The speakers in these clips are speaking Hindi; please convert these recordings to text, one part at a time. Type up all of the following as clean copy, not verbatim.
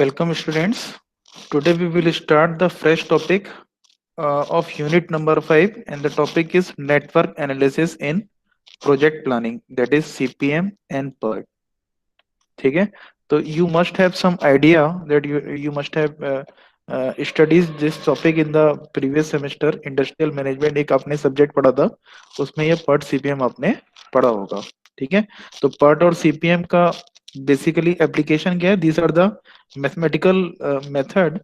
Welcome, students. Today we will start the fresh topic of unit number 5, and the topic is network analysis in project planning, that is CPM and PERT. ठीक है, तो you must have some idea that you must have studies this topic in the previous semester. Industrial management एक आपने सब्जेक्ट पढ़ा था, उसमें ये PERT CPM आपने पढ़ा होगा. ठीक है, तो PERT और CPM का बेसिकली एप्लीकेशन क्या है? These are the mathematical method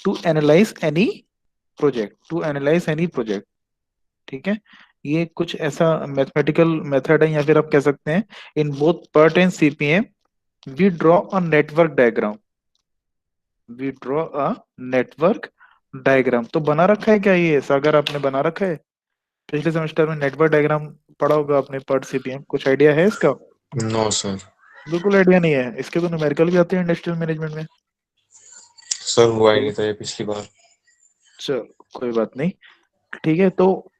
to analyse any project. ठीक है, ये कुछ ऐसा मैथमेटिकल मेथड है, या फिर आप कह सकते हैं in both PERT and CPM we draw a network diagram. We draw a network diagram. तो बना रखा है क्या ये सागर? आपने बना रखा है? पिछले सेमेस्टर में नेटवर्क डायग्राम पढ़ा होगा आपने, PERT CPM. कुछ आइडिया है इसका? No sir. बिल्कुल आइडिया नहीं है. इसके तो न्यूमेरिकल भी आते हैं इंडस्ट्रियल मैनेजमेंट में. सर हुआ ही तो नहीं था ये पिछली बार। चलो कोई बात नहीं. ठीक है, तो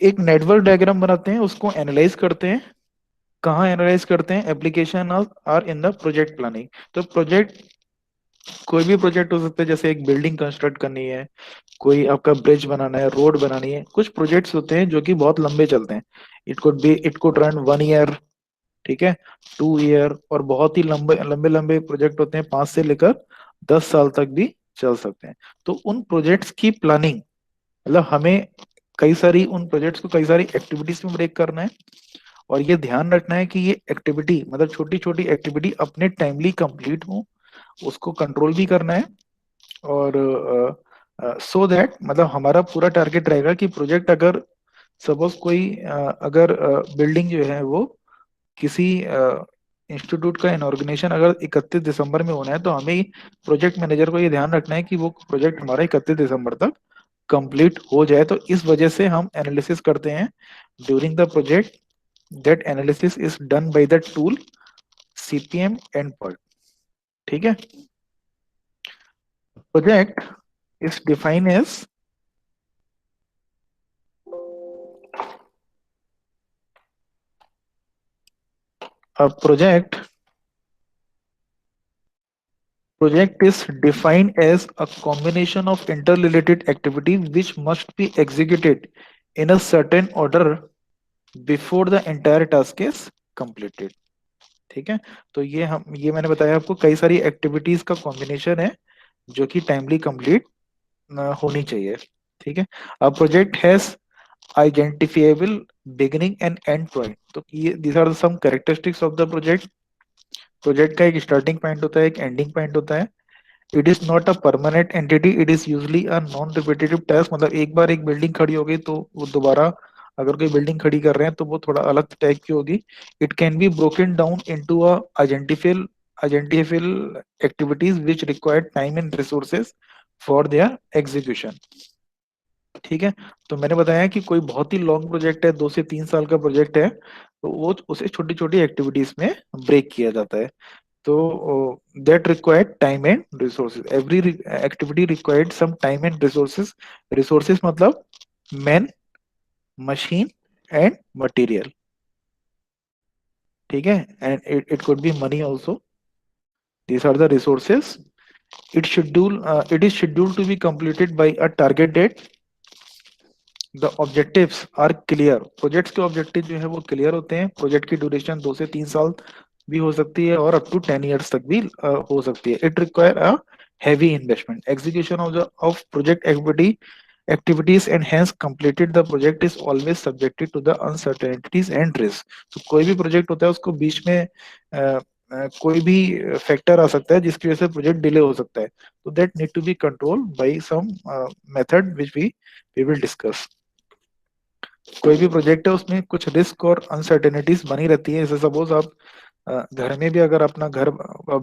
एक नेटवर्क डायग्राम बनाते हैं, उसको एनालाइज करते हैं. कहाँ एनालाइज करते हैं? Application are in the project planning. तो प्रोजेक्ट, कोई भी प्रोजेक्ट हो सकता है, जैसे एक बिल्डिंग कंस्ट्रक्ट करनी है, कोई आपका ब्रिज बनाना है, रोड बनानी है. कुछ प्रोजेक्ट्स होते हैं जो कि बहुत लंबे चलते हैं. It could run 1 year. ठीक है, 2 ईयर. और बहुत ही लंबे लंबे लंबे प्रोजेक्ट होते हैं, 5 से लेकर 10 साल तक भी चल सकते हैं. तो उन प्रोजेक्ट्स की प्लानिंग, मतलब हमें कई सारी उन प्रोजेक्ट्स को कई सारी एक्टिविटीज में ब्रेक करना है. और ये ध्यान रखना है कि ये एक्टिविटी, मतलब छोटी छोटी एक्टिविटी अपने टाइमली कंप्लीट हो, उसको कंट्रोल भी करना है. और सो दैट, मतलब हमारा पूरा टारगेट रहेगा कि प्रोजेक्ट अगर सपोज कोई अगर बिल्डिंग जो है वो किसी इंस्टीट्यूट का इनऑर्गेनाइजेशन अगर 31 दिसंबर में होना है, तो हमें प्रोजेक्ट मैनेजर को ये ध्यान रखना है कि वो प्रोजेक्ट हमारा 31 दिसंबर तक कंप्लीट हो जाए. तो इस वजह से हम एनालिसिस करते हैं during the project. That analysis is done by the tool CPM and PERT. ठीक है, project is define as a project is defined as a combination of interrelated activity which must be executed in a certain order before the entire task is completed. ठीक है, तो ये मैंने बताया आपको, कई सारी एक्टिविटीज का कॉम्बिनेशन है जो कि टाइमली कंप्लीट होनी चाहिए. ठीक है, a project has identifiable beginning and end point. तो ये these are some characteristics of the project. Project का एक स्टार्टिंग पॉइंट होता है, एक एंडिंग पॉइंट होता है. It is not a permanent entity, it is usually a non repetitive task. मतलब एक बार एक बिल्डिंग खड़ी हो गई तो वो दोबारा अगर कोई बिल्डिंग खड़ी कर रहे हैं तो वो थोड़ा अलग टाइप की होगी. It can be broken down into a identifiable activities which require time and resources for their execution. ठीक है, तो मैंने बताया कि कोई बहुत ही लॉन्ग प्रोजेक्ट है, 2 से 3 साल का प्रोजेक्ट है, तो वो उसे छोटी छोटी एक्टिविटीज में ब्रेक किया जाता है. तो that required time and resources. Every activity required some time and resources. Resources मतलब man, machine and material. ठीक है, and it could be money also. These are the resources. It is scheduled to be completed by a target date. The objectives are clear. Projects के ऑब्जेक्टिव जो है वो क्लियर होते हैं. प्रोजेक्ट की ड्यूरेशन 2 से 3 साल भी हो सकती है और अप टू 10 ईयर्स तक भी हो सकती है. It require a heavy investment. Execution of project activities and hence completed the project is always subjected to the uncertainties and risk. तो कोई भी प्रोजेक्ट होता है उसको बीच में कोई भी फैक्टर आ सकता है जिसकी वजह से प्रोजेक्ट डिले हो सकता है. तो that need to be control by some method which we will discuss. कोई भी प्रोजेक्ट है उसमें कुछ रिस्क और अनसर्टेनिटीज बनी रहती है. जैसे सपोज आप घर में भी अगर अपना घर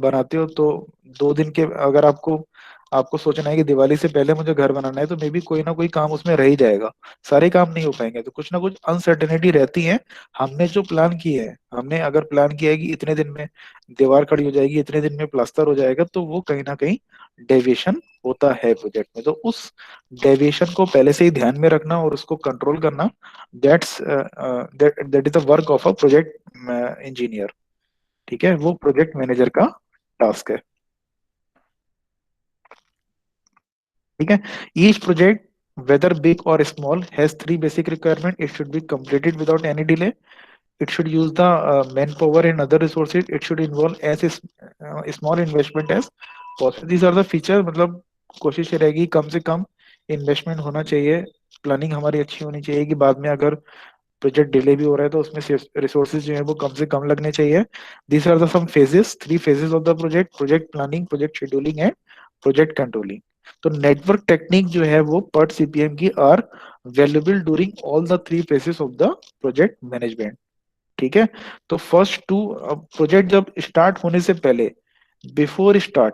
बनाते हो तो 2 दिन के, अगर आपको आपको सोचना है कि दिवाली से पहले मुझे घर बनाना है, तो मे बी कोई ना कोई काम उसमें रह ही जाएगा. सारे काम नहीं हो पाएंगे, तो कुछ ना कुछ अनसर्टेनिटी रहती है. हमने जो प्लान किया है, हमने अगर प्लान किया है कि इतने दिन में दीवार खड़ी हो जाएगी, इतने दिन में प्लास्टर हो जाएगा, तो वो कहीं ना कहीं डेविएशन होता है प्रोजेक्ट में. तो उस डेविएशन को पहले से ही ध्यान में रखना और उसको कंट्रोल करना, that is the work of a project engineer. ठीक है, वो प्रोजेक्ट मैनेजर का टास्क है. ठीक है। Each project whether big or small has three basic requirements. It should be completed without any delay. It should use the manpower and other resources. It should involve as small investment as possible. These are the features. मतलब कोशिश ये रहेगी कम से कम इन्वेस्टमेंट होना चाहिए, प्लानिंग हमारी अच्छी होनी चाहिए कि बाद में अगर प्रोजेक्ट डिले भी हो रहा है तो उसमें रिसोर्सेज जो है वो कम से कम लगने चाहिए। These are the some phases, three phases of the project: project planning, project scheduling and project controlling. तो नेटवर्क टेक्निक जो है वो पर्ट सीपीएम की are valuable during all the three phases of the project management. ठीक है। तो फर्स्ट टू, प्रोजेक्ट जब स्टार्ट होने से पहले, बिफोर स्टार्ट,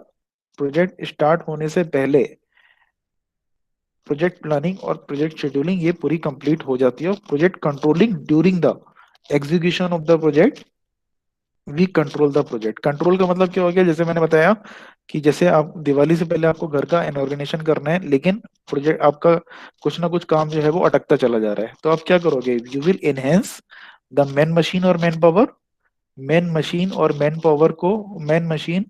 प्रोजेक्ट स्टार्ट होने से पहले प्रोजेक्ट प्लानिंग और प्रोजेक्ट शेड्यूलिंग ये पूरी कंप्लीट हो जाती है। और project controlling during the execution of the project, we control the project. Control का मतलब क्या हो गया, जैसे मैंने बताया कि जैसे आप दिवाली से पहले आपको घर का इनऑर्गेनाइजेशन करना है, लेकिन प्रोजेक्ट आपका कुछ ना कुछ काम जो है वो अटकता चला जा रहा है, तो आप क्या करोगे, you will enhance the man machine और मैन पावर, मैन मशीन और मैन पावर को, मैन मशीन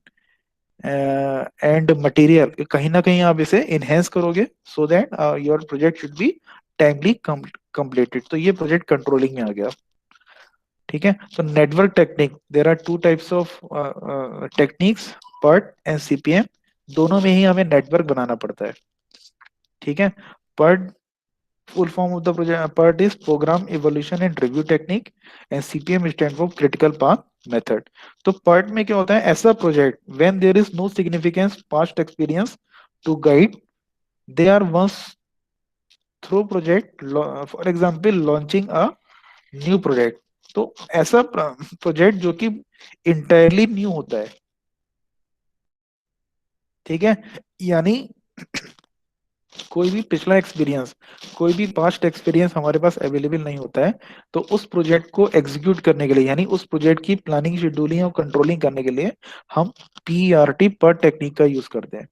एंड मटेरियल कहीं ना कहीं आप इसे इनहेंस करोगे so that your project should be timely completed. तो ये प्रोजेक्ट कंट्रोलिंग में आ गया। ठीक है। तो network technique, there are two types of techniques, PERT and CPM. दोनों में ही हमें नेटवर्क बनाना पड़ता है। ठीक है। PERT, full form of the project part is program evaluation and review technique, and CPM stand for critical path method। तो part में क्या होता है, ऐसा project when there is no significant past experience to guide, they are once through project, for example launching a new project। तो ऐसा प्रोजेक्ट जो कि इंटायरली न्यू होता है। ठीक है। यानी कोई भी पिछला एक्सपीरियंस, कोई भी पास्ट एक्सपीरियंस हमारे पास अवेलेबल नहीं होता है। तो उस प्रोजेक्ट को एग्जीक्यूट करने के लिए, यानी उस प्रोजेक्ट की प्लानिंग, शेड्यूलिंग और कंट्रोलिंग करने के लिए हम पीआरटी पर टेक्निक का यूज करते हैं।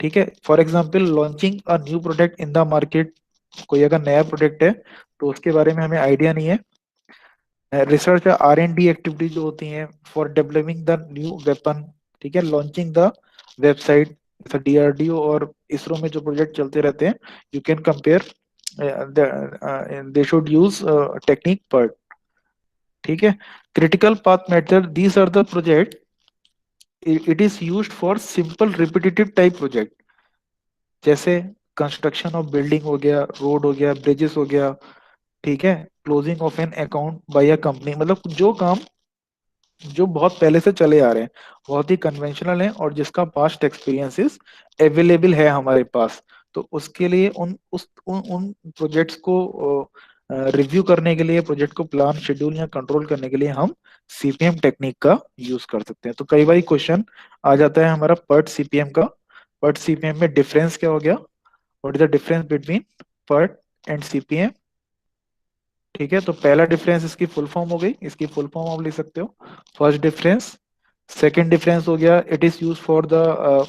ठीक है। For example launching a new product in the market, कोई अगर नया प्रोडक्ट है तो उसके बारे में हमें आइडिया नहीं है। Research R and D activity जो होती हैं for developing the new weapon. ठीक है। लॉन्चिंग द वेबसाइट, डीआरडीओ और इसरो में जो प्रोजेक्ट चलते रहते हैं, you can compare, they should use technique पर। ठीक है। Critical path method, these are the project, it is used for simple repetitive type project, जैसे कंस्ट्रक्शन ऑफ बिल्डिंग हो गया, रोड हो गया, ब्रिजेस हो गया। ठीक है। Closing of an account by a company, मतलब जो काम जो बहुत पहले से चले आ रहे हैं, बहुत ही कन्वेंशनल है और जिसका पास्ट एक्सपीरियंसेस अवेलेबल है हमारे पास। तो उसके लिए उन प्रोजेक्ट्स को रिव्यू करने के लिए, प्रोजेक्ट को प्लान, शेड्यूल या कंट्रोल करने के लिए हम सीपीएम टेक्निक का यूज कर सकते हैं। तो कई बार क्वेश्चन आ जाता है हमारा पर्ट सीपीएम का, पर्ट सीपीएम में डिफरेंस क्या हो गया, what is the difference between PERT and CPM. ठीक है। तो पहला डिफरेंस इसकी फुल फॉर्म हो गई, इसकी फुल फॉर्म आप लिख सकते हो, फर्स्ट डिफरेंस। सेकंड डिफरेंस हो गया, it is use for the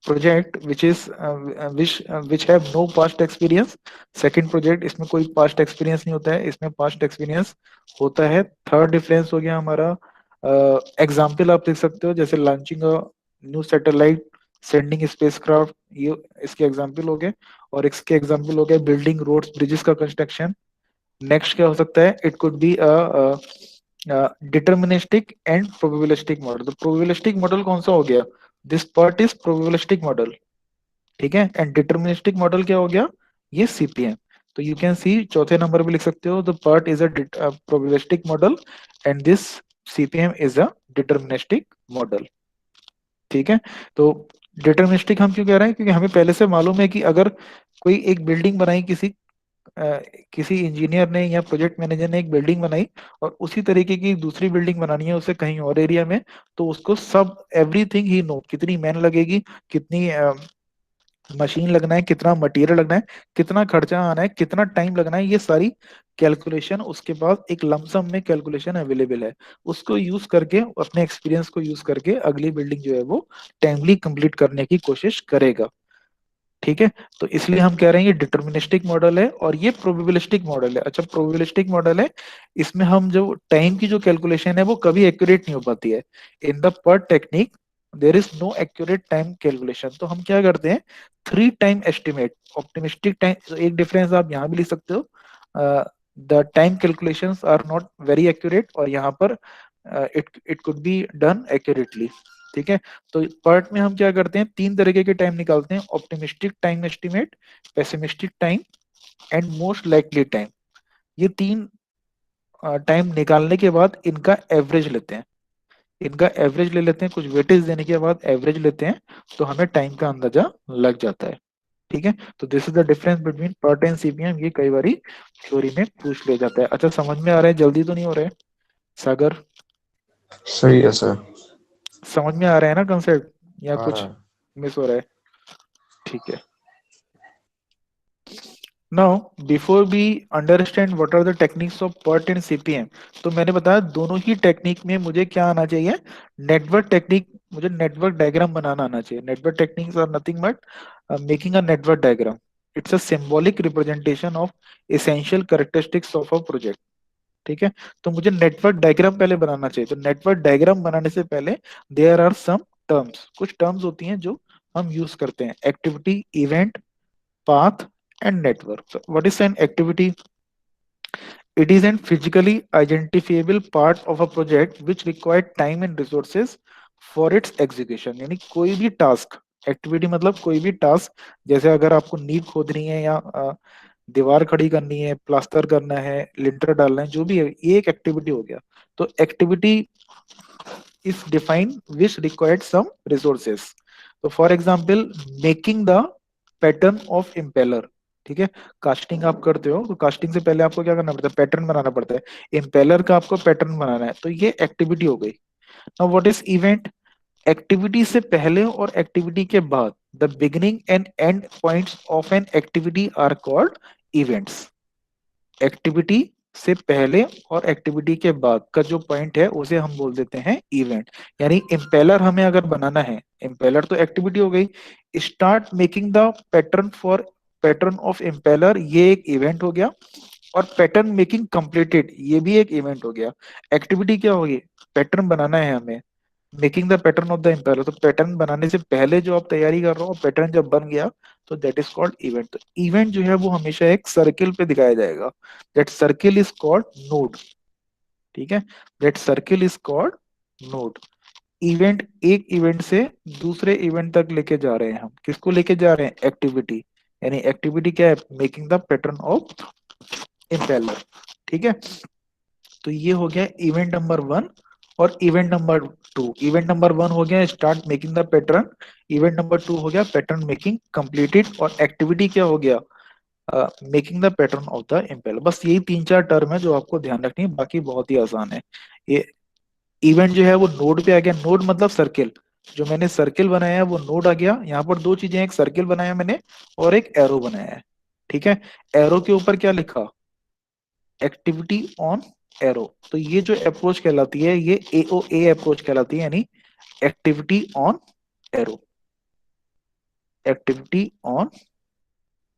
project which is which have no past experience. Second project, इसमें कोई पास्ट एक्सपीरियंस नहीं होता है, इसमें पास्ट एक्सपीरियंस होता है। थर्ड डिफरेंस हो गया हमारा, एग्जाम्पल आप लिख सकते हो, जैसे launching a new satellite, sending spacecraft, ये इसके एग्जाम्पल हो गए। और इसके एग्जाम्पल हो गए बिल्डिंग रोड्स ब्रिजेस का कंस्ट्रक्शन। नेक्स्ट क्या हो सकता है, it could B deterministic and probabilistic model. तो प्रोबेबिलिस्टिक मॉडल कौन सा हो गया, this part is probabilistic model. ठीक है। एंड डिटर्मिनिस्टिक मॉडल क्या हो गया, ये सीपीएम। तो यू कैन सी चौथे नंबर पे लिख सकते हो, the part is a probabilistic model and this CPM is a deterministic model. ठीक है। तो डिटर्मिनिस्टिक हम क्यों कह रहे हैं, क्योंकि हमें पहले से मालूम है कि अगर कोई एक बिल्डिंग बनाई, अ, किसी इंजीनियर ने या प्रोजेक्ट मैनेजर ने एक बिल्डिंग बनाई और उसी तरीके की दूसरी बिल्डिंग बनानी है उसे कहीं और एरिया में, तो उसको सब एवरीथिंग ही नो, कितनी मैन लगेगी, कितनी मशीन लगना है, कितना मटेरियल लगना है, कितना खर्चा आना है, कितना टाइम लगना है, ये सारी कैलकुलेशन उसके पास एक लमसम में कैलकुलेशन अवेलेबल है। उसको यूज करके, अपने एक्सपीरियंस को यूज करके अगली बिल्डिंग जो है वो टाइमली कंप्लीट करने की कोशिश करेगा। ठीक है। तो इसलिए हम कह रहे हैं ये डिटर्मिनिस्टिक मॉडल है और ये प्रोबेबिलिस्टिक मॉडल है। अच्छा, प्रोबेबिलिस्टिक मॉडल है, इसमें हम जो टाइम की जो कैलकुलेशन है वो कभी एक्यूरेट नहीं हो पाती है। In the PERT technique there is no accurate time calculation. तो हम क्या करते हैं, 3 टाइम एस्टिमेट, ऑप्टिमिस्टिक टाइम। तो एक डिफरेंस आप यहाँ भी लिख सकते हो, the time calculations are not very accurate, और यहाँ पर it it could be done accurately. ठीक है, तो पार्ट में हम क्या करते हैं, 3 तरीके के टाइम निकालते हैं, optimistic time estimate, pessimistic time and most likely time. ये 3 टाइम निकालने के बाद इनका एवरेज लेते हैं, इनका एवरेज ले लेते हैं, कुछ वेटेज देने के बाद एवरेज लेते हैं, तो हमें टाइम का अंदाजा लग जाता है। ठीक है, तो this is the difference between PERT and CPM. ये कई बारी थ्योरी में पूछ लिया जाता है। अच्छा, समझ में आ रहा है? जल्दी तो नहीं हो रहा है सागर? सही है सर। समझ में आ रहा है ना कंसेप्ट, या आ रहा कुछ है। मिस हो रहा है? ठीक है। Now, before we understand what are the techniques of PERT and CPM, तो मैंने बताया दोनों ही टेक्निक में मुझे क्या आना चाहिए, नेटवर्क टेक्निक, मुझे नेटवर्क डायग्राम बनाना आना चाहिए। Network techniques are nothing but making a network diagram. It's a symbolic representation of essential characteristics of a project. ठीक है, तो मुझे नेटवर्क डायग्राम पहले बनाना चाहिए। तो नेटवर्क डायग्राम बनाने से पहले देयर आर सम टर्म्स, कुछ टर्म्स होती हैं जो हम यूज करते हैं, activity, event, path and network. So what is an activity? It is an physically identifiable part of a project which required time and resources for its execution। यानी कोई भी टास्क, एक्टिविटी मतलब कोई भी टास्क, जैसे अगर आपको नींव खोदनी है या दीवार खड़ी करनी है, प्लास्टर करना है, लिंटर डालना है, जो भी है, ये एक एक्टिविटी हो गया। तो activity is defined which required some resources. So for example, making the pattern of impeller। ठीक है, कास्टिंग आप करते हो तो कास्टिंग से पहले आपको क्या करना पड़ता है, पैटर्न बनाना पड़ता है। इम्पेलर का आपको पैटर्न बनाना है, तो ये एक्टिविटी हो गई। Now what is event? Activity से पहले और एक्टिविटी के बाद, the beginning and end points of an activity are called events. Activity से पहले और एक्टिविटी के बाद का जो पॉइंट है उसे हम बोल देते हैं इवेंट। यानी इम्पेलर हमें अगर बनाना है, इम्पेलर तो एक्टिविटी हो गई। Start making the pattern for pattern of impeller, ये एक इवेंट हो गया। और पैटर्न मेकिंग कंप्लीटेड, ये भी एक इवेंट हो गया। एक्टिविटी क्या होगी, पैटर्न बनाना है हमें, making the pattern of the empire. तो पैटर्न बनाने से पहले जो आप तैयारी कर रहे हो, पैटर्न जब बन गया, तो दैट इज कॉल्ड इवेंट। तो इवेंट जो है वो हमेशा एक सर्किल पे दिखाया जाएगा, that circle is called node. ठीक है, that circle is called node. Event, एक इवेंट से दूसरे इवेंट तक लेके जा रहे हैं हम, किसको लेके जा रहे हैं, एक्टिविटी। यानी एक्टिविटी क्या है, making the pattern of impeller. ठीक है, तो ये हो गया इवेंट नंबर 1 और इवेंट नंबर 2। इवेंट नंबर 1 हो गया start making the pattern, event number 2 हो गया पैटर्न मेकिंग कंप्लीटेड, और एक्टिविटी क्या हो गया, making the pattern of the impeller. बस यही 3-4 टर्म है जो आपको ध्यान रखनी है, बाकी बहुत ही आसान है। ये इवेंट जो है वो नोड पे आ गया, नोड मतलब सर्किल, जो मैंने सर्किल बनाया है वो नोड आ गया। यहाँ पर दो चीजें, एक सर्किल बनाया मैंने और एक एरो बनाया है। ठीक है, एरो के ऊपर क्या लिखा, एक्टिविटी ऑन एरो। तो ये जो अप्रोच कहलाती है, ये एओए अप्रोच कहलाती है, यानी activity on arrow, activity on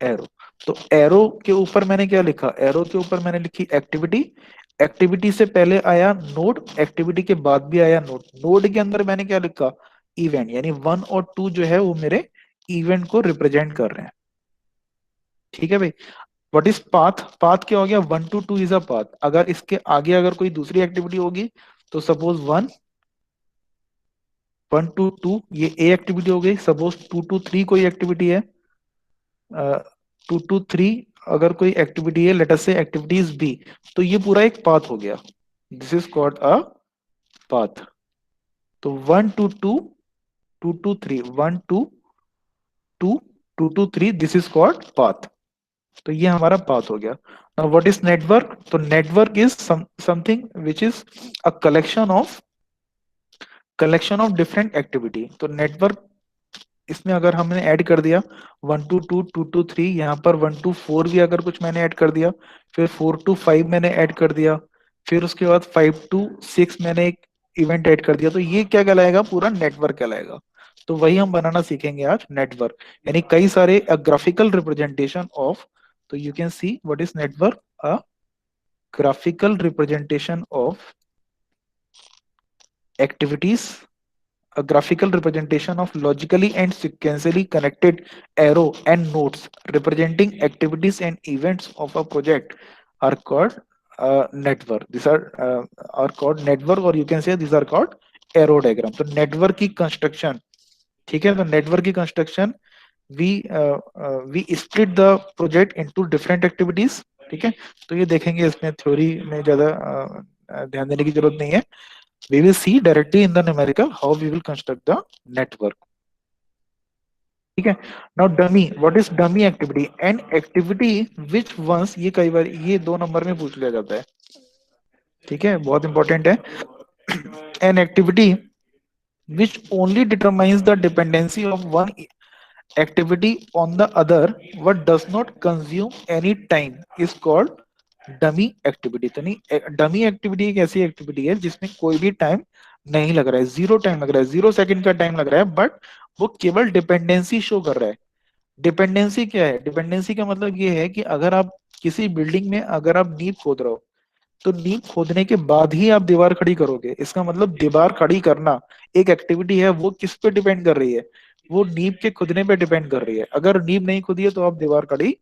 arrow. तो एरो के ऊपर मैंने क्या लिखा, एरो के ऊपर मैंने लिखी एक्टिविटी। एक्टिविटी से पहले आया नोड, एक्टिविटी के बाद भी आया नोड। नोड के अंदर मैंने क्या लिखा, इवेंट। यानी 1 और 2 जो है वो मेरे इवेंट को रिप्रेजेंट कर रहे हैं। ठीक है भाई। What is path? पाथ क्या हो गया, 1 to 2 इज अ पाथ। अगर इसके आगे अगर कोई दूसरी एक्टिविटी होगी, तो सपोज 1 to 2 ये ए एक्टिविटी हो गई। सपोज 2 to 3 कोई एक्टिविटी है, 2 to 3 अगर कोई एक्टिविटी है, लेट अस से एक्टिविटी इज बी, तो ये पूरा एक पाथ हो गया। This is called a path. तो 1 to 2, 2 to 3, 1 to 2, 2 to 3, this is called path. तो ये हमारा पाथ हो गया। Now what is network? तो network is something which is a collection of different activity. तो नेटवर्क, इसमें अगर हमने ऐड कर दिया 1 to 2, 2 to 3, यहाँ पर 1 to 4 भी अगर कुछ मैंने ऐड कर दिया, फिर 4 to 5 मैंने ऐड कर दिया, फिर उसके बाद 5 to 6 मैंने एक इवेंट ऐड कर दिया, तो ये क्या कहलाएगा, पूरा नेटवर्क कहलाएगा। तो वही हम बनाना सीखेंगे आज, नेटवर्क। यानी कई सारे ग्राफिकल रिप्रेजेंटेशन ऑफ। तो you can see what is network, a graphical representation of activities a graphical representation of logically and sequentially connected arrow and nodes representing activities and events of a project are called network. These are called network, or you can say these are called arrow diagram. तो network की construction, ठीक है, तो network की construction we split the project into different activities, ठीक है। तो ये देखेंगे, इसमें थ्योरी में ज्यादा ध्यान देने की जरूरत नहीं है। we will see directly in the numerical how we will construct the network, ठीक है। now dummy, what is dummy activity? an activity which once, ये कई बार ये 2 नंबर में पूछ लिया जाता है, ठीक है, बहुत इंपॉर्टेंट है। an activity which only determines the dependency of one activity on the other but does not consume any time is called dummy activity. तो नहीं, डमी एक्टिविटी एक ऐसी एक्टिविटी है जिसमें कोई भी टाइम नहीं लग रहा है, जीरो टाइम लग रहा है, 0 सेकंड का टाइम लग रहा है, बट वो केवल डिपेंडेंसी शो कर रहा है। डिपेंडेंसी क्या है? डिपेंडेंसी का मतलब ये है कि अगर आप किसी बिल्डिंग में अगर आप नींव खोद रहे हो, तो नींव खोदने के बाद ही आप दीवार खड़ी करोगे। इसका मतलब दीवार खड़ी करना एक एक्टिविटी है, वो किस पे डिपेंड कर रही है? वो नींव के खुदने पे डिपेंड कर रही है। अगर नींव नहीं खुदी है तो आप दीवार खड़ी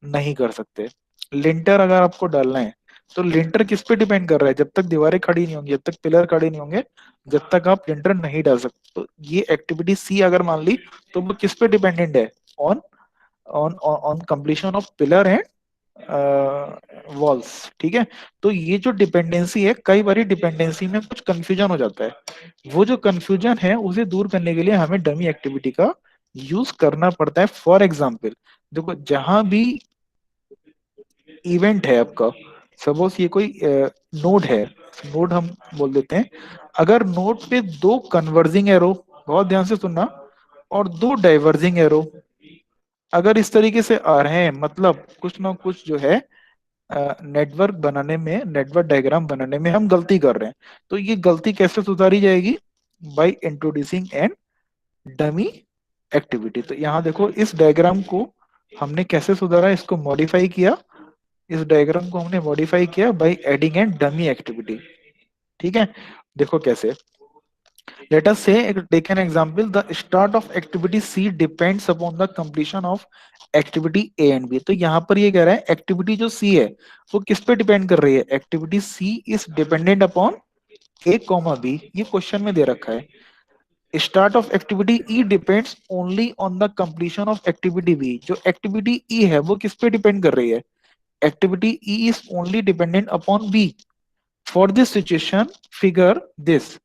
नहीं कर सकते। लिंटर अगर आपको डालना है तो लिंटर किस पे डिपेंड कर रहा है? जब तक दीवारें खड़ी नहीं होंगी, जब तक पिलर खड़े नहीं होंगे, जब तक आप लिंटर नहीं डाल सकते। तो ये एक्टिविटी सी अगर मान ली तो वो किस पे डिपेंडेंट है? On on on completion of pillar and walls, ठीक है। तो ये जो डिपेंडेंसी है, कई बार डिपेंडेंसी में कुछ कंफ्यूजन हो जाता है। वो जो कंफ्यूजन है उसे दूर करने के लिए हमें डमी एक्टिविटी का यूज करना पड़ता है। फॉर एग्जाम्पल देखो, जहां भी इवेंट है आपका, सपोज ये कोई नोड है, नोड हम बोल देते हैं। अगर नोड पे 2 कन्वर्जिंग एरो, बहुत ध्यान से सुनना, और 2 डाइवर्जिंग एरो अगर इस तरीके से आ रहे हैं, मतलब कुछ ना कुछ जो है नेटवर्क बनाने में, नेटवर्क डायग्राम बनाने में हम गलती कर रहे हैं। तो ये गलती कैसे सुधारी जाएगी? By introducing N dummy activity. तो यहाँ देखो, इस डायग्राम को हमने कैसे सुधारा, इसको मॉडिफाई किया। इस डायग्राम को हमने मॉडिफाई किया by adding N dummy activity, ठीक है। देखो कैसे, let us say, take an example, the start of activity C depends upon the completion of activity A and B। तो यहाँ पर ये कह रहा है एक्टिविटी जो C है वो किस पे डिपेंड कर रही है? Activity C is dependent upon A comma B, ये क्वेश्चन में दे रखा है। Start of activity E depends only on the completion of activity B। जो एक्टिविटी E है वो किस पे डिपेंड कर रही है? Activity E is only dependent upon B। For this situation figure this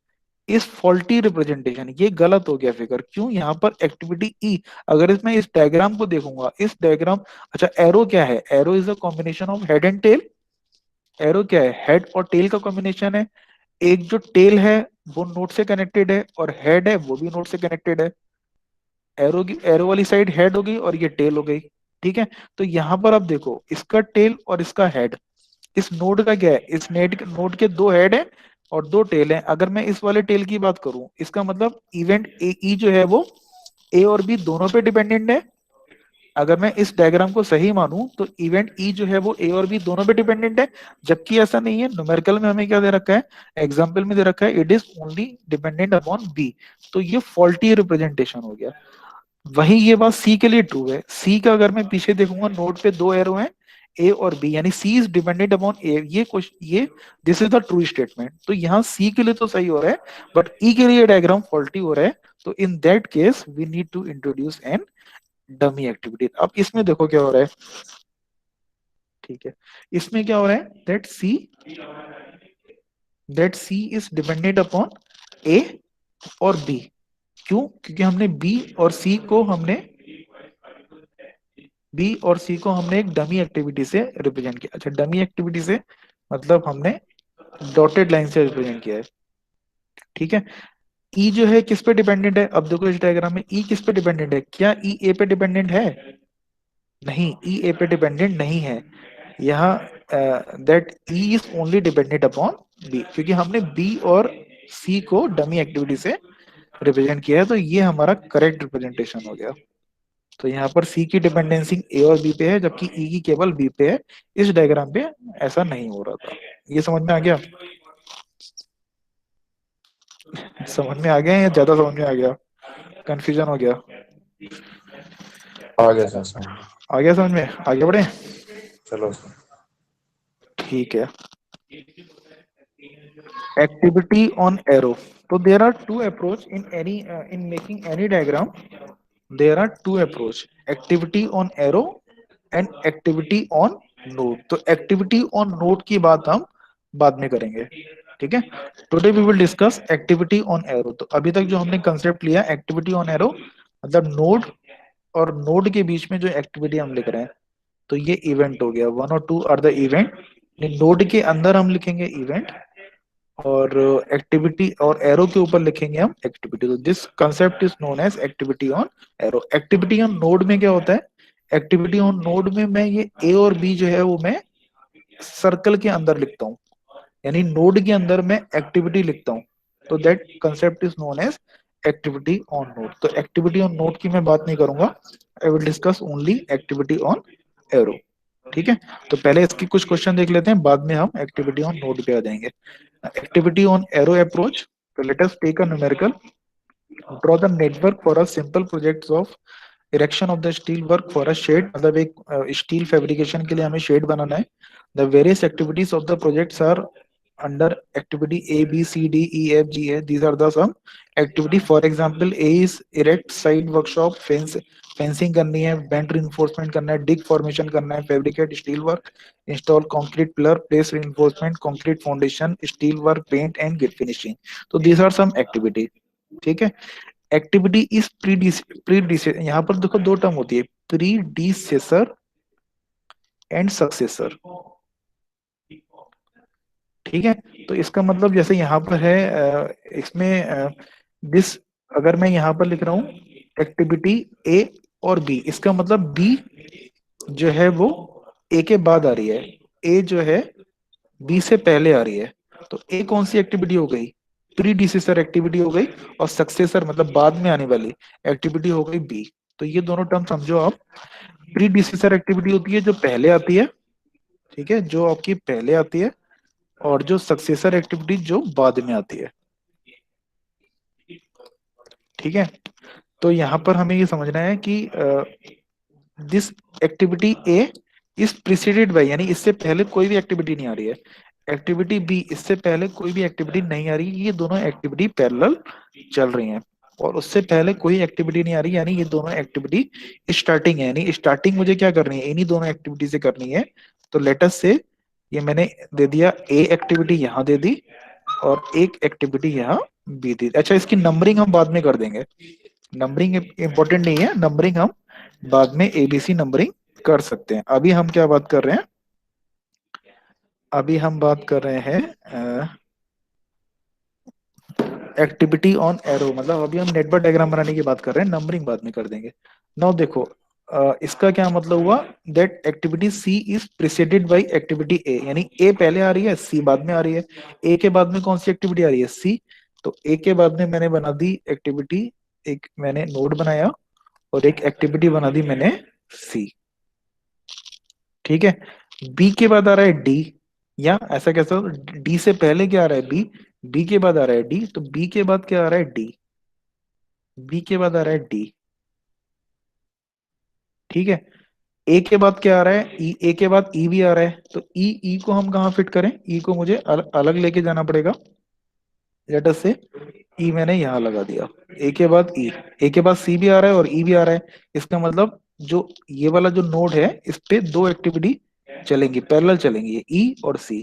इस फॉल्टी रिप्रेजेंटेशन, ये गलत हो गया फिगर। क्यों? यहाँ पर एक्टिविटी ई, अगर इसमें इस डायग्राम को देखूंगा, इस डायग्राम, अच्छा एरो क्या है? Arrow is a combination of head and tail. Arrow क्या है? हेड और टेल का कॉम्बिनेशन है। एक जो टेल है वो नोड से कनेक्टेड है, और हेड है वो भी नोड से कनेक्टेड है। एरो की एरो वाली साइड हेड हो गई और ये टेल हो गई, ठीक है। तो यहाँ पर आप देखो, इसका टेल और इसका हेड, इस नोड का क्या है? इस नोड के 2 हेड है और 2 टेल है। अगर मैं इस वाले टेल की बात करूं, इसका मतलब इवेंट ए ई जो है वो ए और बी दोनों पे डिपेंडेंट है। अगर मैं इस डायग्राम को सही मानूं तो इवेंट ई जो है वो ए और बी दोनों पे डिपेंडेंट है, जबकि ऐसा नहीं है। न्यूमेरिकल में हमें क्या दे रखा है? एग्जाम्पल में दे रखा है it is only dependent upon B. तो ये फॉल्टी रिप्रेजेंटेशन हो गया। वही ये बात सी के लिए ट्रू है। सी का अगर मैं पीछे देखूंगा, नोड पे 2 एरो हैं, ए और बी, यानी सी इज डिपेंडेंट अपॉन ए। ये क्वेश्चन, ये this is the true statement. तो यहाँ सी के लिए तो सही हो रहा है, बट ई के लिए डायग्राम फॉल्टी हो रहा है। तो in that case we need to introduce an dummy activity. अब इसमें देखो क्या हो रहा है, ठीक है। इसमें क्या हो रहा है? That C is dependent upon A और बी। क्यों? क्योंकि हमने बी और सी को हमने एक डमी एक्टिविटी से रिप्रेजेंट किया। अच्छा, डमी एक्टिविटी से मतलब हमने डॉटेड लाइन से रिप्रेजेंट किया है, ठीक है। ई जो है किस पे डिपेंडेंट है? अब देखो इस डायग्राम में ई किस पे डिपेंडेंट है? क्या ई ए पे डिपेंडेंट है? नहीं, ई ए पे डिपेंडेंट नहीं है। यहाँ that E is only dependent upon B, क्योंकि हमने बी और सी को डमी एक्टिविटी से रिप्रेजेंट किया है। तो ये हमारा करेक्ट रिप्रेजेंटेशन हो गया। तो यहाँ पर सी की डिपेंडेंसी ए और बी पे है, जबकि ई की केवल बी पे है। इस डायग्राम पे ऐसा नहीं हो रहा था। ये समझ में आ गया? समझ में आ गया या ज्यादा समझ में आ गया, कंफ्यूजन हो गया? आ गया सर समझ में। आ गया समझ में, आगे बढ़े? चलो सर। ठीक है। Activity on arrow. So there are two approach in any in making any diagram. There are two approach: activity on arrow and activity on node. तो activity on node की बात हम बाद में करेंगे, ठीक है? Today we will discuss activity on arrow. तो अभी तक जो हमने कंसेप्ट लिया एक्टिविटी ऑन एरो, मतलब नोड और नोड के बीच में जो एक्टिविटी हम लिख रहे हैं, तो ये इवेंट हो गया, वन और two are the event. Node के अंदर हम लिखेंगे इवेंट, और एक्टिविटी और एरो के ऊपर लिखेंगे हम एक्टिविटी। तो this concept is known as activity on arrow. Activity on node में क्या होता है? एक्टिविटी ऑन नोड में मैं ये ए और बी जो है वो मैं सर्कल के अंदर लिखता हूँ, यानी नोड के अंदर मैं एक्टिविटी लिखता हूँ। तो that concept is known as activity on node. तो एक्टिविटी ऑन नोड की मैं बात नहीं करूंगा, I will discuss only activity on arrow, ठीक है? तो पहले इसकी कुछ क्वेश्चन देख लेते हैं, बाद में हम एक्टिविटी ऑन नोड पे आ जाएंगे। Activity on arrow approach. So let us take a numerical. Draw the network for a simple projects of erection of the steel work for a shed. मतलब एक स्टील फैब्रिकेशन के लिए हमें शेड बनाना है। The various activities of the projects are under activity A, B, C, D, E, F, G, H. These are the some activity. For example, A is erect side workshop, fence fencing करनी है, bend reinforcement करना है, dig formation करना है, fabricate steel work, install concrete pillar, place reinforcement, concrete foundation, steel work, paint and grid finishing. तो these are some activity, ठीक है? एक्टिविटी इज प्रीडिसेसर, यहाँ पर देखो दो टर्म होती है, प्रीडिसेसर एंड सक्सेसर, ठीक है? तो इसका मतलब जैसे यहाँ पर है इसमें दिस, अगर मैं यहाँ पर लिख रहा हूँ एक्टिविटी ए और बी, इसका मतलब बी जो है वो ए के बाद आ रही है, ए जो है बी से पहले आ रही है। तो ए कौन सी एक्टिविटी हो गई? प्रीडिसेसर एक्टिविटी हो गई, और सक्सेसर मतलब बाद में आने वाली एक्टिविटी हो गई बी। तो ये दोनों टर्म समझो आप। प्रीडिसेसर एक्टिविटी होती है जो पहले आती है, ठीक है, जो आपकी पहले आती है, और जो सक्सेसर एक्टिविटी जो बाद में आती है, ठीक है? तो यहाँ पर हमें ये समझना है कि this activity A is preceded bye, यानी इससे पहले कोई भी एक्टिविटी नहीं आ रही है। एक्टिविटी बी, इससे पहले कोई भी एक्टिविटी नहीं आ रही, ये दोनों एक्टिविटी पैरेलल चल रही हैं। और उससे पहले कोई एक्टिविटी नहीं आ रही, यानी ये दोनों एक्टिविटी स्टार्टिंग है, यानी स्टार्टिंग मुझे क्या करनी है? इन्हीं दोनों एक्टिविटी से करनी है। तो लेट अस से ये मैंने दे दिया, ए एक्टिविटी यहाँ दे दी और एक एक्टिविटी यहाँ बी दी। अच्छा, इसकी नंबरिंग हम बाद में कर देंगे, नंबरिंग इंपॉर्टेंट नहीं है, नंबरिंग हम बाद में एबीसी नंबरिंग कर सकते हैं। अभी हम क्या बात कर रहे हैं? अभी हम बात कर रहे हैं एक्टिविटी ऑन एरो, मतलब अभी हम नेटवर्क डायग्राम बनाने की बात कर रहे हैं, नंबरिंग बाद में कर देंगे। नाउ देखो, इसका क्या मतलब हुआ? That activity C is preceded by activity A, यानी ए पहले आ रही है, सी बाद में आ रही है। ए के बाद में कौन सी एक्टिविटी आ रही है? सी। तो ए के बाद में मैंने बना दी एक्टिविटी, एक मैंने नोड बनाया और एक एक्टिविटी बना दी मैंने सी, ठीक है? बी के बाद आ रहा है डी, या ऐसा कैसा, डी से पहले क्या आ रहा है? बी। बी के बाद आ रहा है डी, तो बी के बाद क्या आ रहा है? डी। बी के बाद आ रहा है डी, ठीक है? ए के बाद क्या आ रहा है? ई। ए के बाद ई भी आ रहा है, तो ई, ई को हम कहाँ फिट करें? ई को मुझे अलग लेके जाना पड़ेगा। लेट अस से ई मैंने यहाँ लगा दिया, ए के बाद ई। ए के बाद सी भी आ रहा है और ई भी आ रहा है, इसका मतलब जो ये वाला जो नोड है इस पे दो एक्टिविटी चलेंगी, पैरेलल चलेंगी, ई और सी।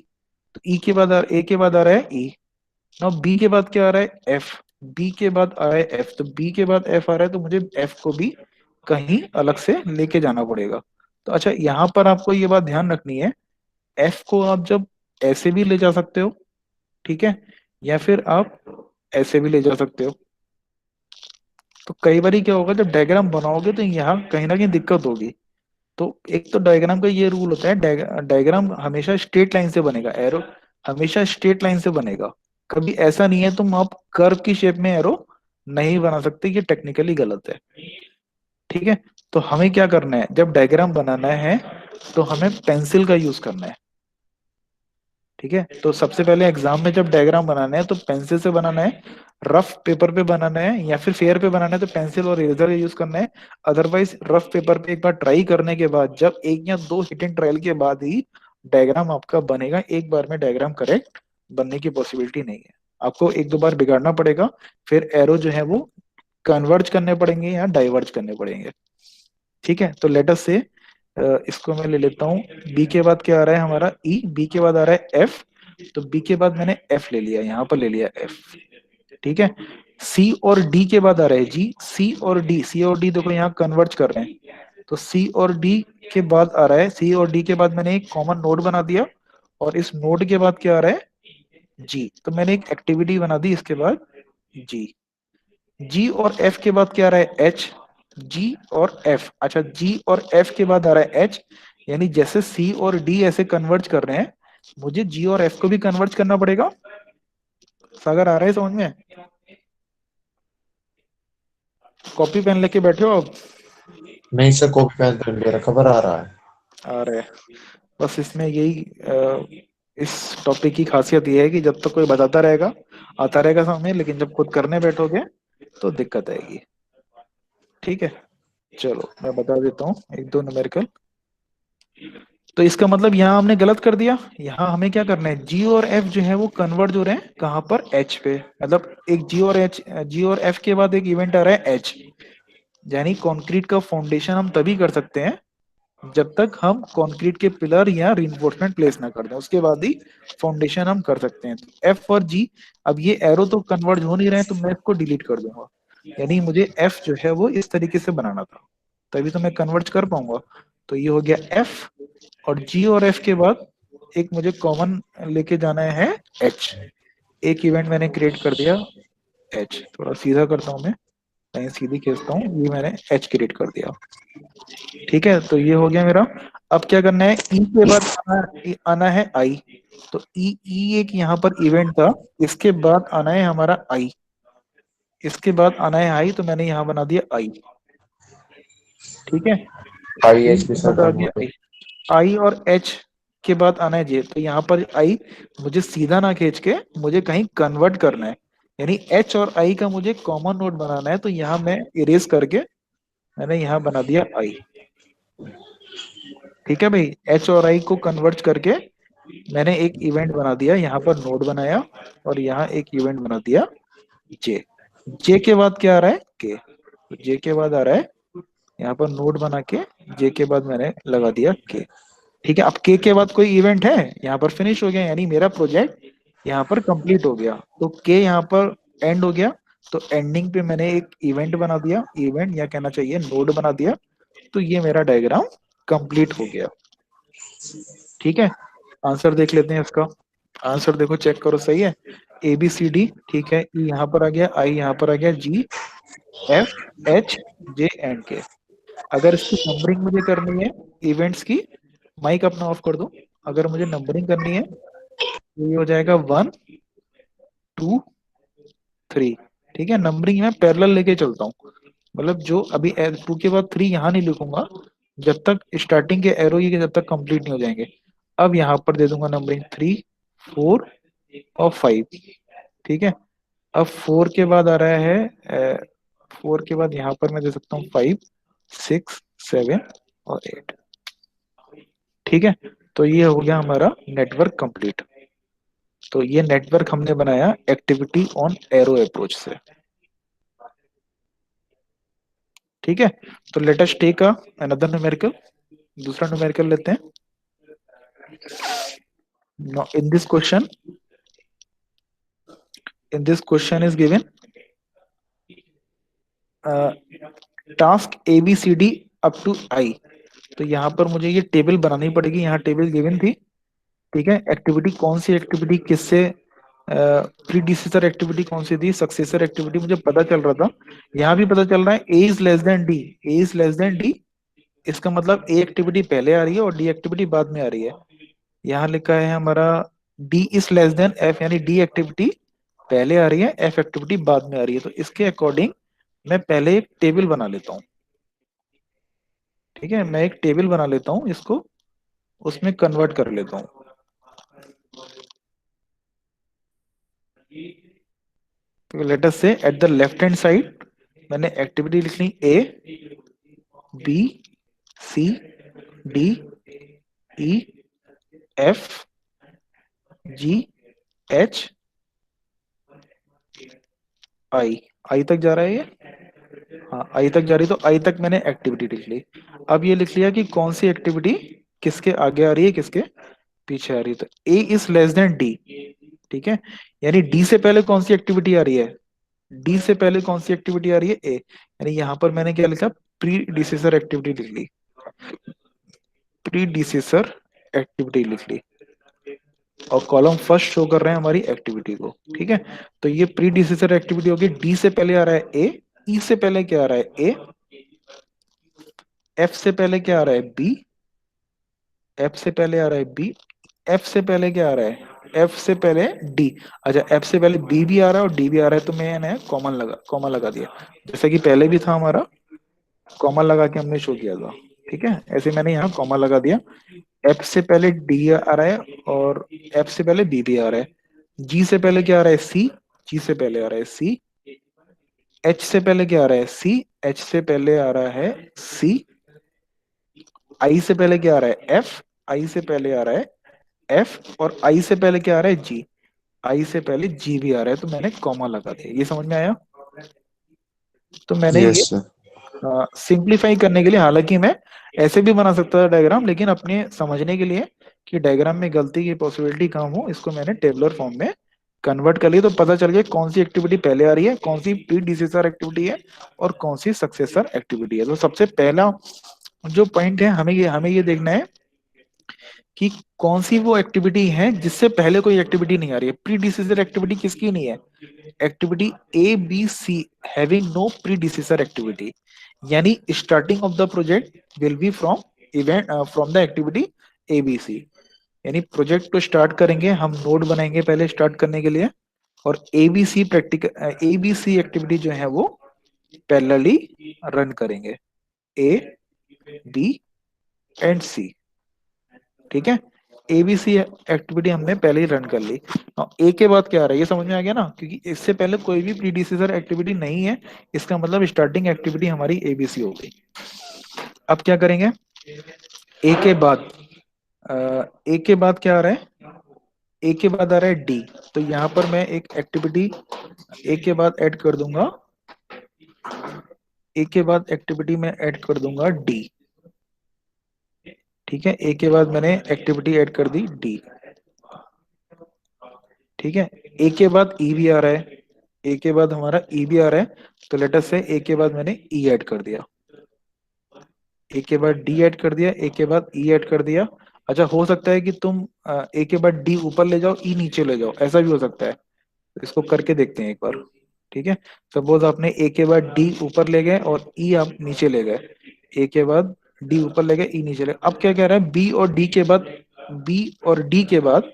तो ई के बाद ए के बाद आ रहा है ई। नाउ बी के बाद क्या आ रहा है? एफ। बी के बाद आ रहा है एफ, तो बी के बाद एफ आ रहा है, तो मुझे एफ को भी कहीं अलग से लेके जाना पड़ेगा। तो अच्छा, यहाँ पर आपको ये बात ध्यान रखनी है, एफ को आप जब ऐसे भी ले जा सकते हो, ठीक है, या फिर आप ऐसे भी ले जा सकते हो। तो कई बार क्या होगा, जब डायग्राम बनाओगे तो यहाँ कहीं ना कहीं दिक्कत होगी। तो एक तो डायग्राम का ये रूल होता है, डायग्राम हमेशा स्ट्रेट लाइन से बनेगा, एरो हमेशा स्ट्रेट लाइन से बनेगा। कभी ऐसा नहीं है तुम आप कर्व की शेप में एरो नहीं बना सकते, ये टेक्निकली गलत है, ठीक है? तो हमें क्या करना है, जब डायग्राम बनाना है तो हमें पेंसिल का यूज करना है, ठीक है, तो सबसे पहले एग्जाम में जब डायग्राम बनाना है तो पेंसिल से बनाना है, रफ पेपर पे बनाना है, या फिर फेयर पे बनाना है तो पेंसिल और इरेजर यूज करना है। अदरवाइज रफ पेपर पे एक बार ट्राई करने के बाद, जब एक या दो हिट एंड ट्रायल के बाद ही डायग्राम आपका बनेगा। एक बार में डायग्राम करेक्ट बनने की पॉसिबिलिटी नहीं है, आपको एक दो बार बिगाड़ना पड़ेगा, फिर एरो जो है वो कन्वर्ज करने पड़ेंगे या डाइवर्ज करने पड़ेंगे। ठीक है, तो लेट अस से इसको मैं ले लेता हूँ। बी के बाद क्या आ रहा है हमारा, ई, बी के बाद आ रहा है एफ, तो बी के बाद मैंने एफ ले लिया, यहाँ पर ले लिया एफ। ठीक है, सी और डी के बाद आ रहा है जी, सी और डी, सी और डी देखो यहाँ कन्वर्ज कर रहे हैं, तो सी और डी के बाद आ रहा है, सी और डी के बाद मैंने एक कॉमन नोड बना दिया, और इस नोड के बाद क्या आ रहा है, जी, तो मैंने एक एक्टिविटी बना दी इसके बाद जी। जी और एफ के बाद क्या आ रहा है, एच, जी और एफ, अच्छा जी और एफ के बाद आ रहा है एच, यानी जैसे सी और डी ऐसे कन्वर्ज कर रहे हैं, मुझे जी और एफ को भी कन्वर्ज करना पड़ेगा। सागर आ रहा है समझ में? कॉपी पेन लेके बैठे हो अब? नहीं सर, कॉपी पेन तो मेरा खबर आ रहा है। आ रहे हैं। बस इसमें यही इस टॉपिक की खासियत ये है कि जब तक कोई बताता रहेगा आता रहेगा सामने, लेकिन जब खुद करने बैठोगे तो दिक्कत आएगी। ठीक है, चलो मैं बता देता हूँ एक दो न्यूमेरिकल। तो इसका मतलब यहाँ हमने गलत कर दिया, यहाँ हमें क्या करना है, जी और एफ जो है वो कन्वर्ट हो रहे हैं कहाँ पर, एच पे, मतलब एक जी और एच, जी और एफ के बाद एक इवेंट आ रहा है एच, यानी कंक्रीट का फाउंडेशन हम तभी कर सकते हैं जब तक हम कंक्रीट के पिलर या रिइंफोर्समेंट प्लेस ना कर दें, उसके बाद ही फाउंडेशन हम कर सकते हैं। तो एफ और जी, अब ये एरो तो कन्वर्ज हो नहीं रहे हैं, तो मैं इसको डिलीट कर दूंगा, यानी मुझे एफ जो है वो इस तरीके से बनाना था, तभी तो मैं कन्वर्ज कर पाऊंगा। तो ये हो गया एफ, और जी और एफ के बाद एक मुझे कॉमन लेके जाना है एच, एक इवेंट मैंने क्रिएट कर दिया एच, थोड़ा सीधा करता हूँ मैं, कहीं सीधी खींचता हूँ, ये मैंने एच क्रिएट कर दिया। ठीक है, तो ये हो गया मेरा। अब क्या करना है, ई के बाद आना है आई, तो ई, ई एक यहाँ पर इवेंट था, इसके बाद आना है हमारा आई, इसके बाद आना है आई, तो मैंने यहाँ बना दिया आई। ठीक है, आई ई एच के के साथ बाद आ गया कन्वर्ट हो। आई, आई और एच के बाद आना है जे, तो यहाँ पर आई मुझे सीधा ना खींच के मुझे कहीं कन्वर्ट करना है, यानी एच और आई का मुझे कॉमन नोड बनाना है, तो यहाँ मैं इरेज करके मैंने यहाँ बना दिया आई। ठीक है भाई, एच और आई को कन्वर्ट करके मैंने एक इवेंट बना दिया, यहाँ पर नोड बनाया, और यहाँ एक इवेंट बना दिया जे। जे के बाद क्या आ रहा है, के, तो जे के बाद आ रहा है यहाँ पर नोड बना के, जे के बाद मैंने लगा दिया के। ठीक है, अब के बाद कोई इवेंट है, यहाँ पर फिनिश हो गया, यानी मेरा प्रोजेक्ट यहाँ पर कंप्लीट हो गया, तो के यहाँ पर एंड हो गया, तो एंडिंग पे मैंने एक इवेंट बना दिया, इवेंट या कहना चाहिए नोड बना दिया, तो ये मेरा डायग्राम कंप्लीट हो गया। ठीक है, आंसर देख लेते हैं इसका। आंसर देखो, चेक करो सही है, ए बी सी डी, ठीक है, ई यहाँ पर आ गया, आई यहाँ पर आ गया, जी एफ एच जे एंड के। अगर इसकी नंबरिंग मुझे करनी है इवेंट्स की, माइक अपना ऑफ कर दो, अगर मुझे नंबरिंग करनी है तो ये हो जाएगा 1 2 3। ठीक है, नंबरिंग में पैरेलल लेके चलता हूँ, मतलब जो अभी 2 के बाद 3 यहाँ नहीं लिखूंगा जब तक स्टार्टिंग के एरो ये जब तक कंप्लीट नहीं हो जाएंगे। अब यहाँ पर दे दूंगा नंबरिंग 3 4 और 5। ठीक है, अब 4 के बाद आ रहा है, 4 के बाद यहाँ पर मैं दे सकता हूँ 5 6 7 और 8। ठीक है, तो ये हो गया हमारा नेटवर्क कंप्लीट। तो ये नेटवर्क हमने बनाया एक्टिविटी ऑन एरो अप्रोच से। ठीक है, तो let us take another numerical, दूसरा न्यूमेरिकल लेते हैं। Now, in this question is given task A B C D up to I, तो यहाँ पर मुझे ये टेबल बनानी पड़ेगी, यहाँ टेबल गिवन थी। ठीक है, एक्टिविटी कौन सी एक्टिविटी किससे प्रीडिसेसर एक्टिविटी कौन सी थी, सक्सेसर एक्टिविटी मुझे पता चल रहा था, यहाँ भी पता चल रहा है A is less than D, A is less than D, इसका मतलब ए एक्टिविटी पहले आ रही है और डी एक्टिविटी बाद में आ रही है। यहाँ लिखा है हमारा D is less then F, यानी डी एक्टिविटी पहले आ रही है, एफ एक्टिविटी बाद में आ रही है, तो इसके अकॉर्डिंग मैं पहले एक टेबल बना लेता हूँ। ठीक है, मैं एक टेबल बना लेता हूँ, इसको उसमें कन्वर्ट कर लेता हूँ। तो let us say at the left hand side मैंने एक्टिविटी लिख ली A B C D E F G H I. I तक जा रहा है ये? हाँ आई तक जा रही, तो आई तक मैंने एक्टिविटी लिख ली। अब ये लिख लिया कि कौन सी एक्टिविटी किसके आगे आ रही है, किसके पीछे आ रही है। तो ए इज लेस देन डी, ठीक है, यानी डी से पहले कौन सी एक्टिविटी आ रही है, डी से पहले कौन सी एक्टिविटी आ रही है, ए, यानी यहां पर मैंने क्या लिखा, प्री डिसीजर एक्टिविटी लिख ली, प्री डिसीजर एक्टिविटी लिख ली, और कॉलम फर्स्ट शो कर रहे हैं हमारी एक्टिविटी को, ठीक है। तो ये प्री डिसीजर एक्टिविटी होगी, डी से पहले आ रहा है ए, ई से पहले क्या आ रहा है ए, एफ से पहले क्या आ रहा है बी, एफ से पहले आ रहा है बी, एफ से पहले क्या आ रहा है, एफ से पहले डी। अच्छा एफ से पहले बी भी आ रहा है और डी भी आ रहा है, तो मैंने कॉमन लगा दिया, जैसे कि पहले भी था हमारा, कॉमन लगा के हमने शो किया था, ठीक है, ऐसे मैंने यहाँ कॉमन लगा दिया। एफ से पहले डी आ रहा है और एफ से पहले बी भी आ रहा है, जी से पहले क्या आ रहा है सी, जी से पहले आ रहा है सी, एच से पहले क्या आ रहा है सी, एच से पहले आ रहा है सी, आई से पहले क्या आ रहा है एफ, आई से पहले आ रहा है एफ, और आई से पहले क्या आ रहा है जी, आई से पहले जी भी आ रहा है, तो मैंने कॉमा लगा दिया। ये समझ में आया? तो मैंने ये यस सर। सिंप्लीफाई करने के लिए, हालांकि मैं ऐसे भी बना सकता था डायग्राम, लेकिन अपने समझने के लिए कि डायग्राम में गलती की पॉसिबिलिटी कम हो, इसको मैंने टेबलर फॉर्म में कन्वर्ट कर लिया, तो पता चल गया कौन सी एक्टिविटी पहले आ रही है, कौन सी प्री डिसीजर एक्टिविटी है और कौन सी सक्सेसर एक्टिविटी है। तो सबसे पहला जो पॉइंट है, हमें ये देखना है कि कौन सी वो एक्टिविटी है जिससे पहले कोई एक्टिविटी नहीं आ रही है। प्री डिसीजर एक्टिविटी किसकी नहीं है, activity A B C having no predecessor activity, यानी starting of the project will be from event from the activity A B C, यानी प्रोजेक्ट को स्टार्ट करेंगे हम, नोड बनाएंगे पहले स्टार्ट करने के लिए, और एबीसी प्रैक्टिकल एबीसी एक्टिविटी जो है वो पैरेलली रन करेंगे, ए बी एंड सी, ठीक है। एबीसी एक्टिविटी हमने पहले ही रन कर ली। ए के बाद क्या आ रहा है ये समझ में आ गया ना, क्योंकि इससे पहले कोई भी प्रीडिसीजर एक्टिविटी नहीं है, इसका मतलब स्टार्टिंग एक्टिविटी हमारी एबीसी हो गई। अब क्या करेंगे, ए के बाद ए के बाद क्या आ रहा है, ए के बाद आ रहा है डी, तो यहाँ पर मैं एक एक्टिविटी ए के बाद ऐड कर दूंगा, ए के बाद एक्टिविटी में ऐड कर दूंगा डी, ठीक है, ए के बाद मैंने एक्टिविटी ऐड कर दी डी, ठीक है। ए के बाद ई भी आ रहा है, ए के बाद हमारा ई भी आ रहा है, तो लेट अस से ए के बाद मैंने ई ऐड कर दिया, ए के बाद डी ऐड कर दिया, ए के बाद ई ऐड कर दिया। अच्छा हो सकता है कि तुम ए के बाद डी ऊपर ले जाओ ई नीचे ले जाओ, ऐसा भी हो सकता है, तो इसको करके देखते हैं एक बार, ठीक है। सपोज आपने ए के बाद डी ऊपर ले गए और ई आप नीचे ले गए, ए के बाद डी ऊपर ले गए ई नीचे ले गए। अब क्या कह रहा है, बी और डी के बाद, बी और डी के बाद,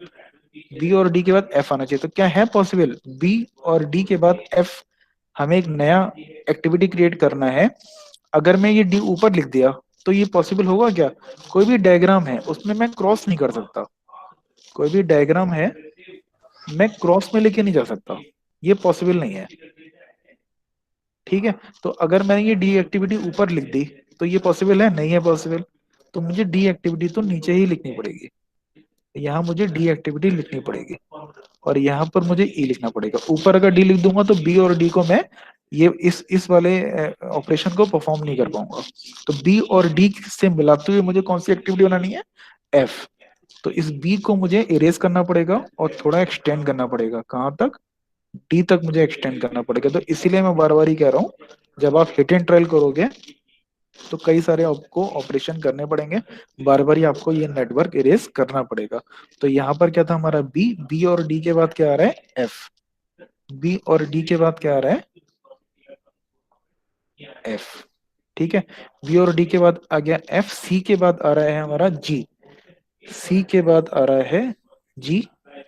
बी और डी के बाद एफ आना चाहिए, तो क्या है पॉसिबल, बी और डी के बाद एफ, हमें एक नया एक्टिविटी क्रिएट करना है। अगर मैं ये डी ऊपर लिख दिया तो ये पॉसिबल होगा क्या, कोई भी डायग्राम है उसमें मैं क्रॉस नहीं कर सकता, कोई भी डायग्राम है मैं क्रॉस में लेके नहीं जा सकता, ये पॉसिबल नहीं है, ठीक है। तो अगर मैंने ये डी एक्टिविटी ऊपर लिख दी तो ये पॉसिबल है, नहीं है पॉसिबल, तो मुझे डी एक्टिविटी तो नीचे ही लिखनी पड़ेगी, यहाँ मुझे डी एक्टिविटी लिखनी पड़ेगी और यहाँ पर मुझे ई लिखना पड़ेगा। ऊपर अगर डी लिख दूंगा तो बी और डी को मैं ये इस वाले ऑपरेशन को परफॉर्म नहीं कर पाऊंगा, तो बी और डी से मिलाते हुए मुझे कौन सी एक्टिविटी बनानी है, एफ, तो इस बी को मुझे इरेज करना पड़ेगा और थोड़ा एक्सटेंड करना पड़ेगा, कहाँ तक, डी तक मुझे एक्सटेंड करना पड़ेगा। तो इसीलिए मैं बार बार ही कह रहा हूँ, जब आप हिट एंड ट्रायल करोगे तो कई सारे आपको ऑपरेशन करने पड़ेंगे, बार बार ही आपको ये नेटवर्क इरेज करना पड़ेगा। तो यहाँ पर क्या था हमारा बी, बी और डी के बाद क्या आ रहा है एफ, बी और डी के बाद क्या आ रहा है एफ, ठीक है। बी और डी के बाद आ गया एफ, सी के बाद आ रहा है हमारा जी, सी के बाद आ रहा है जी,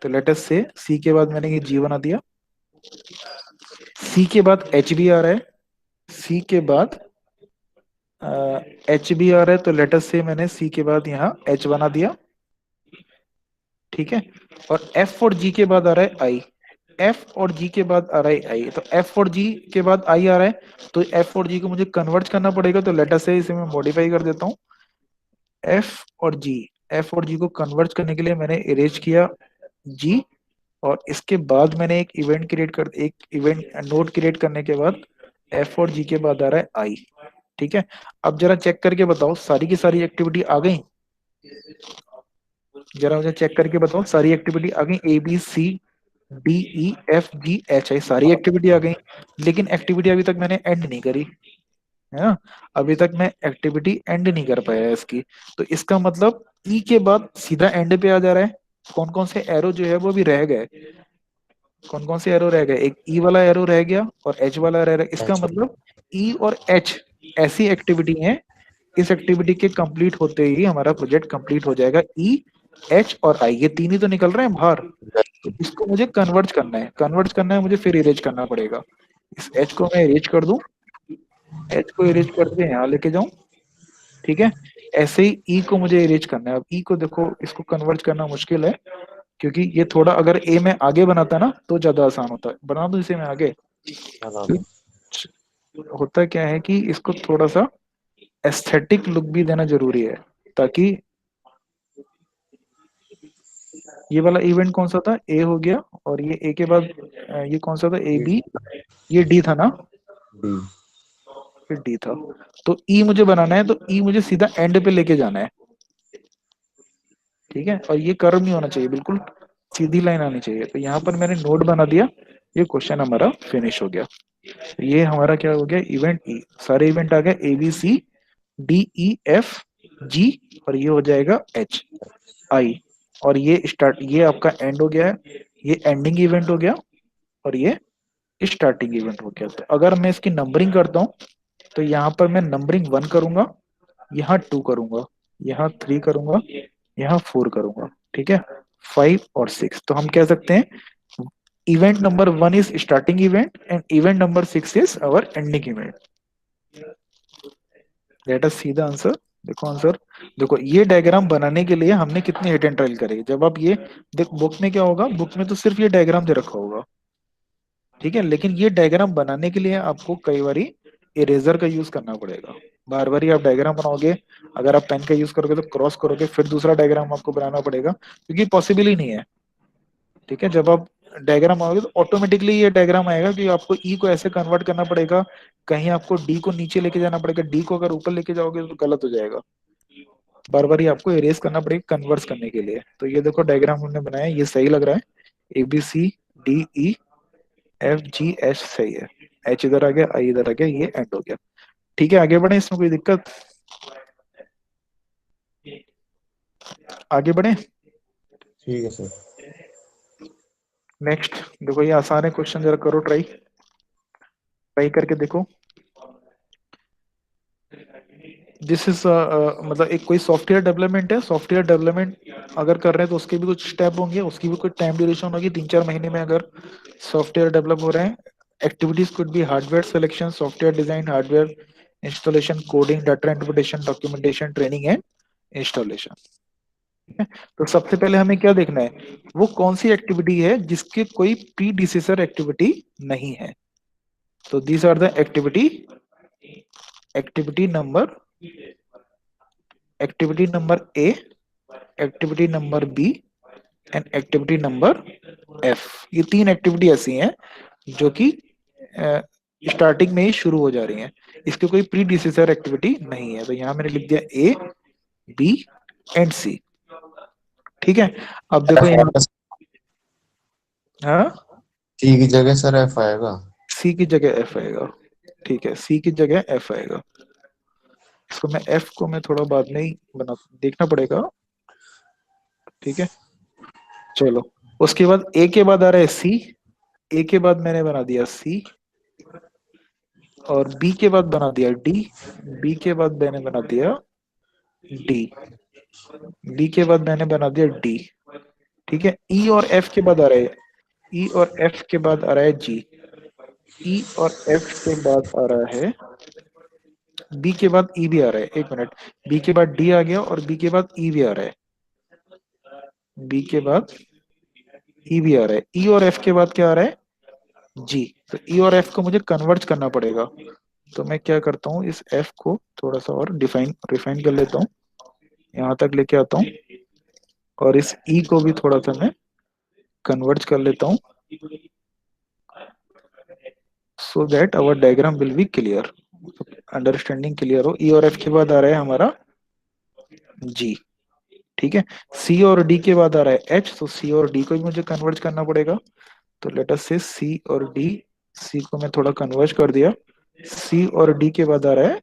तो लेटस से सी के बाद मैंने ये जी बना दिया, सी के बाद एच भी आ रहा है, सी के बाद एच भी आ रहा है, तो लेटस से मैंने सी के बाद यहाँ एच बना दिया, ठीक है। और एफ और जी के बाद आ रहा है आई, एफ और जी के बाद आ रहा है आई, तो एफ और जी के बाद आई आ रहा है, तो एफ और जी को मुझे कन्वर्ट करना पड़ेगा, तो लेटर से इसे मैं मॉडिफाई कर देता हूँ। एफ और जी, एफ और जी को कन्वर्ट करने के लिए मैंने इरेज किया जी, और इसके बाद मैंने एक इवेंट नोड क्रिएट करने के बाद एफ और जी के बाद आ रहा है आई। ठीक है, अब जरा चेक करके बताओ सारी की सारी एक्टिविटी आ गई, जरा मुझे चेक करके बताओ सारी एक्टिविटी आ गई, A B C D E F G H I, सारी एक्टिविटी आ गई, लेकिन एक्टिविटी अभी तक मैंने एंड नहीं करी है ना, अभी तक मैं एक्टिविटी एंड नहीं कर पाया इसकी, तो इसका मतलब ई के बाद सीधा एंड पे आ जा रहा है। कौन कौन से एरो जो है वो भी रह गए, कौन कौन से एरो रह गए, एक ई वाला एरो रह गया और एच वाला रह गया, इसका अच्छा, मतलब ई और एच ऐसी एक्टिविटी है, इस एक्टिविटी के कंप्लीट होते ही हमारा प्रोजेक्ट कंप्लीट हो जाएगा। ई एच और आई ये तीन ही तो निकल रहे हैं बाहर, तो इसको मुझे कन्वर्ट करना है, कन्वर्ट करना है मुझे, फिर इरेज करना पड़ेगा। इस एच को मैं इरेज कर दूं, एच को इरेज करके यहाँ लेके जाऊं, ठीक है, ऐसे ही ई को मुझे इरेज करना है। अब ई को देखो, इसको कन्वर्ट करना मुश्किल है, क्योंकि ये थोड़ा अगर ए में आगे बनाता ना तो ज्यादा आसान होता है, बना दूं इसे मैं आगे। बना दो। होता क्या है कि इसको थोड़ा सा एस्थेटिक लुक भी देना जरूरी है, ताकि ये वाला इवेंट कौन सा था, ए हो गया, और ये ए के बाद ये कौन सा था, ए बी, ये डी था ना, डी। फिर डी था, तो ई मुझे बनाना है, तो ई मुझे सीधा एंड पे लेके जाना है, ठीक है, और ये कर्व नहीं होना चाहिए, बिल्कुल सीधी लाइन आनी चाहिए, तो यहाँ पर मैंने नोड बना दिया, ये क्वेश्चन हमारा फिनिश हो गया। ये हमारा क्या हो गया, इवेंट ई, सारे इवेंट आ गए A B C D E F G, और ये हो जाएगा एच आई, और ये स्टार्ट, ये आपका एंड हो गया है, ये एंडिंग इवेंट हो गया, और ये स्टार्टिंग इवेंट हो गया। तो अगर मैं इसकी नंबरिंग करता हूँ, तो यहाँ पर मैं नंबरिंग 1 करूंगा, यहाँ 2 करूंगा, यहाँ 3 करूंगा, यहाँ 4 करूंगा, ठीक है, 5 और 6, तो हम कह सकते हैं event number 1 is starting event and event number 6 is our ending event. Let us see the answer. देखो आंसर, देखो ये डायग्राम बनाने के लिए हमने कितनी हिट एंड ट्रायल करी, जब आप ये देख, बुक में क्या होगा, बुक में तो सिर्फ ये डायग्राम दे रखा होगा, ठीक है, लेकिन ये डायग्राम बनाने के लिए आपको कई बारी इरेजर का यूज करना पड़ेगा, बार बार ही आप डायग्राम बनाओगे, अगर आप पेन का यूज करोगे तो क्रॉस करोगे, फिर दूसरा डायग्राम आपको बनाना पड़ेगा, क्योंकि पॉसिबल ही नहीं है, ठीक है, जब आप डायग्राम आओगे तो ऑटोमेटिकली ये डायग्राम आएगा कि आपको ई को ऐसे कन्वर्ट करना पड़ेगा, कहीं आपको डी को नीचे लेके जाना पड़ेगा, डी को अगर ऊपर लेके जाओगे तो गलत हो जाएगा, बार बार ही आपको इरेज करना पड़ेगा कन्वर्ट करने के लिए। तो ये देखो डायग्राम हमने बनाया, ये सही लग रहा है, A B C D E F G H सही है, एच इधर आ गया, आई इधर आ गया, ये एंड हो गया, ठीक है, आगे बढ़े, इसमें कोई दिक्कत, आगे बढ़े। ठीक है सर। नेक्स्ट देखो, ये आसान है क्वेश्चन, जरा करो ट्राई, ट्राई करके देखो। दिस इज मतलब एक कोई सॉफ्टवेयर डेवलपमेंट है, सॉफ्टवेयर डेवलपमेंट अगर कर रहे हैं तो उसके भी कुछ स्टेप होंगे, उसकी भी कुछ टाइम ड्यूरेशन होगी, 3-4 महीने में अगर सॉफ्टवेयर डेवलप हो रहे हैं। Activities could be hardware selection, software design, hardware installation, coding, data interpretation, documentation, training and installation. तो सबसे पहले हमें क्या देखना है, वो कौन सी एक्टिविटी है जिसके कोई प्रीडिसेसर एक्टिविटी नहीं है, तो these are the activity, activity number, activity number A, activity number B and activity number F. ये तीन एक्टिविटी ऐसी हैं जो कि स्टार्टिंग में ही शुरू हो जा रही हैं, इसके कोई प्री डिसीजर एक्टिविटी नहीं है, तो यहाँ मैंने लिख दिया ए बी एंड सी, ठीक है। अब देखो एफ यहाँ, आएगा। हाँ, सी की जगह सर एफ आएगा। सी की जगह एफ आएगा, ठीक है, सी की जगह एफ आएगा, इसको मैं एफ को मैं थोड़ा बाद में ही बना, देखना पड़ेगा, ठीक है, चलो। उसके बाद ए के बाद आ रहा है सी, ए के बाद मैंने बना दिया सी, और बी के बाद बना दिया डी, बी के बाद मैंने बना दिया डी, डी के बाद मैंने बना दिया डी, ठीक है। ई और एफ के बाद आ रहा है, ई और एफ के बाद आ रहा है जी, ई और एफ के बाद आ रहा है, बी के बाद ई भी आ रहा है, एक मिनट, बी के बाद डी आ गया और बी के बाद ई भी आ रहा है, बी के बाद ई भी आ रहा है, ई और एफ के बाद क्या आ रहा है, जी। तो ई और एफ को मुझे कन्वर्ट करना पड़ेगा। तो मैं क्या करता हूँ, इस एफ को थोड़ा सा और रिफाइन कर लेता हूँ, यहाँ तक लेके आता हूँ, और इस ई को भी थोड़ा सा मैं कन्वर्ट कर लेता हूँ, so that our diagram will be clear, understanding clear हो। ई और एफ के बाद आ रहा है हमारा जी, ठीक है। सी और डी के बाद आ रहा है एच, तो सी और डी को भी मुझे कन्वर्ट करना पड़ेगा। तो लेट अस से सी और डी, सी को मैं थोड़ा कन्वर्ट कर दिया, सी और डी के बाद आ रहा है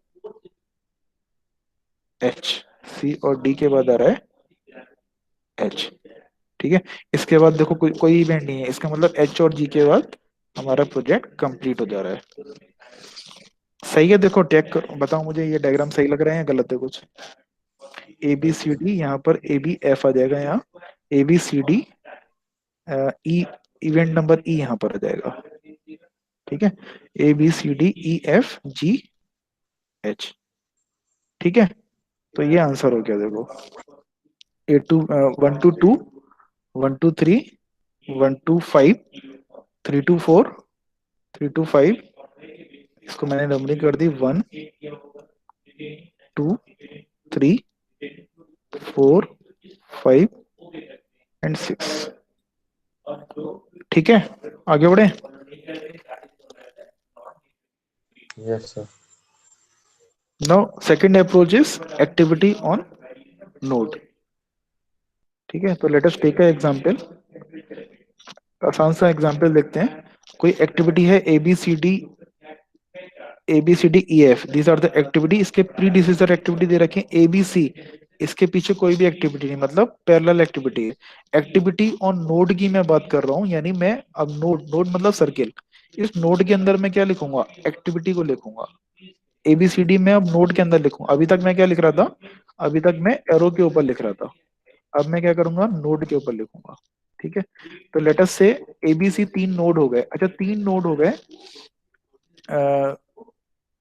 एच, सी और डी के बाद आ रहा है एच, ठीक है। इसके बाद देखो कोई इवेंट नहीं है, इसका मतलब एच और जी के बाद हमारा प्रोजेक्ट कंप्लीट हो जा रहा है। सही है, देखो टेक बताओ मुझे, ये डायग्राम सही लग रहा है या गलत है कुछ। ए बी सी डी, यहाँ पर ए बी एफ आ जाएगा, यहाँ A B C D, E, event number E यहाँ पर आ जाएगा, ठीक है। A B C D E F G H, ठीक है। तो ये आंसर हो गया देखो, A to, 1 to 2, 1 to 3, 1 to 5, 3 to 4, 3 to 5, इसको मैंने नंबरिंग कर दी, 1 2 3 4 5 एंड 6, ठीक है। आगे बढ़े। Yes sir. Now second approach is activity on node, ठीक है। तो let us take a example, आसान सा एग्जांपल देखते हैं। कोई एक्टिविटी है A B C D E F, these are the activity, इसके प्री डिसीजर एक्टिविटी दे रखे हैं ए बी सी, इसके पीछे कोई भी एक्टिविटी नहीं, मतलब पैरेलल एक्टिविटी है। एक्टिविटी ऑन नोड की मैं बात कर रहा हूँ, यानी मैं अब नोड, नोड मतलब सर्किल, इस नोड के अंदर मैं क्या लिखूंगा, एक्टिविटी को लिखूंगा। एबीसीडी में अब नोड के अंदर लिखूंगा, अभी तक मैं क्या लिख रहा था, अभी तक मैं एरो के ऊपर लिख रहा था, अब मैं क्या करूंगा, नोड के ऊपर लिखूंगा, ठीक है। तो लेट अस से एबीसी 3 नोड हो गए, अच्छा 3 नोड हो गए। अ,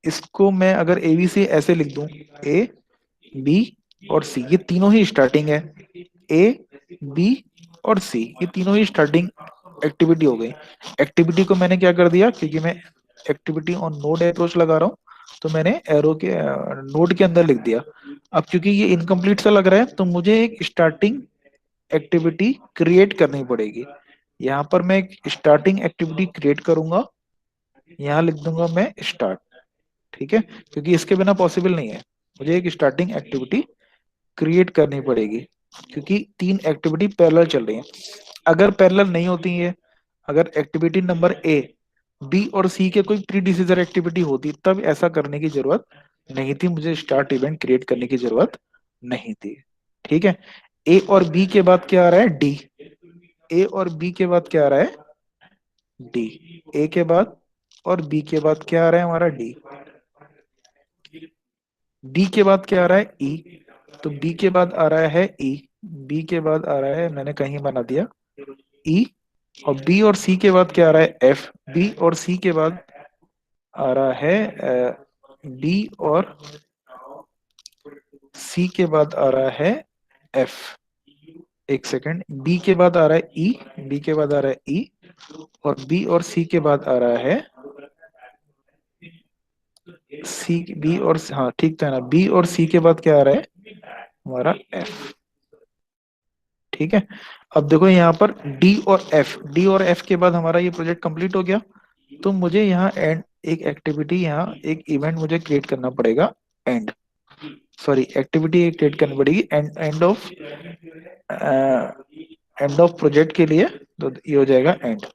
इसको मैं अगर एबीसी ऐसे लिख दूं, ए बी और सी, ये तीनों ही स्टार्टिंग है, ए बी और सी, ये तीनों ही स्टार्टिंग एक्टिविटी हो गई। एक्टिविटी को मैंने क्या कर दिया, क्योंकि मैं एक्टिविटी ऑन नोड अप्रोच लगा रहा हूँ, तो मैंने एरो के नोड के अंदर लिख दिया। अब क्योंकि ये इनकम्प्लीट सा लग रहा है, तो मुझे एक स्टार्टिंग एक्टिविटी क्रिएट करनी पड़ेगी। यहाँ पर मैं एक स्टार्टिंग एक्टिविटी क्रिएट करूंगा, यहाँ लिख दूंगा मैं स्टार्ट, ठीक है। क्योंकि इसके बिना पॉसिबल नहीं है, मुझे एक स्टार्टिंग एक्टिविटी क्रिएट करनी पड़ेगी, क्योंकि 3 एक्टिविटी पैरेलल चल रही हैं। अगर पैरेलल नहीं होती है, अगर एक्टिविटी नंबर ए बी और सी के कोई प्री डिसीजर एक्टिविटी होती, तब ऐसा करने की जरूरत नहीं थी, मुझे स्टार्ट इवेंट क्रिएट करने की जरूरत नहीं थी, ठीक है। ए और बी के बाद क्या आ रहा है, डी, ए और बी के बाद क्या आ रहा है, डी, ए के बाद और बी के बाद क्या आ रहा है हमारा, डी, डी के बाद क्या आ रहा है, ई, तो बी के बाद आ रहा है ई, बी के बाद आ रहा है, मैंने कहीं बना दिया ई, और बी और सी के बाद क्या आ रहा है, एफ, बी और सी के बाद आ रहा है डी, और सी के बाद आ रहा है एफ, एक सेकेंड, बी के बाद आ रहा है ई, बी के बाद आ रहा है ई, और बी और सी के बाद आ रहा है सी, बी और, हाँ ठीक था ना, बी और सी के बाद क्या आ रहा है हमारा एफ, ठीक है। अब देखो यहाँ पर डी और एफ, डी और एफ के बाद हमारा ये प्रोजेक्ट कंप्लीट हो गया। तो मुझे यहाँ एंड, एक एक्टिविटी, यहाँ एक इवेंट मुझे क्रिएट करना पड़ेगा, एंड, सॉरी एक्टिविटी क्रिएट करनी पड़ेगी एंड, एंड ऑफ प्रोजेक्ट के लिए, तो ये हो जाएगा एंड,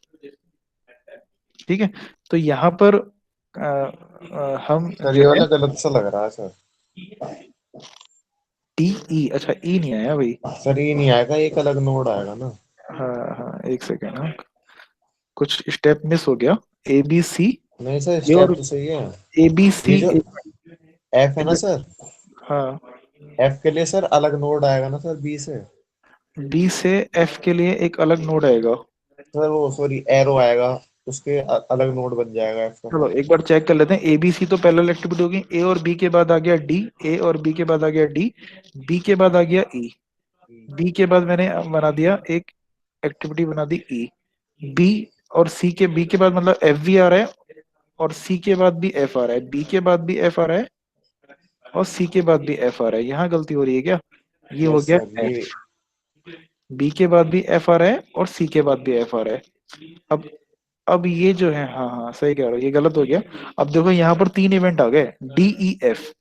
ठीक है। तो यहाँ पर हम सर जो ये है वाला गलत सा लग रहा है सर। टी ई, अच्छा ई नहीं आया भाई, सर ये नहीं आएगा, एक अलग नोड आएगा ना। हाँ हाँ एक सेकेंड, हाँ कुछ स्टेप मिस हो गया, ए बी सी, नहीं सर, ये स्टेप और तो सही है। ए बी ये सी, जो एफ है ना सर, हाँ एफ के लिए सर अलग नोड आएगा ना सर, बी से। बी से एफ के लिए एक अलग नोड आएगा। सर वो सॉरी एरो आएगा, उसके अलग नोड बन जाएगा एफ का। चलो एक बार चेक कर लेते हैं, ए बी सी तो पैरेलल एक्टिविटी होगी, ए और बी के बाद आ गया डी, ए और बी के बाद आ गया डी, बी के बाद आ गया ई, बी के बाद मैंने बना दिया एक एक्टिविटी बना दी ई, बी और सी के, बी के बाद मतलब एफ भी आ रहा है और सी के बाद भी एफ आ रहा है, बी के बाद भी एफ आ रहा है और सी के बाद भी एफ आ रहा है। यहाँ गलती हो रही है क्या? ये हो यस गया सर, ये एफ, बी के बाद भी एफ आ रहा है और सी के बाद भी एफ आ रहा है। अब ये जो है, हाँ हाँ सही कह रहे हो, ये गलत हो गया। अब देखो यहाँ पर तीन इवेंट आ गए डी ई एफ,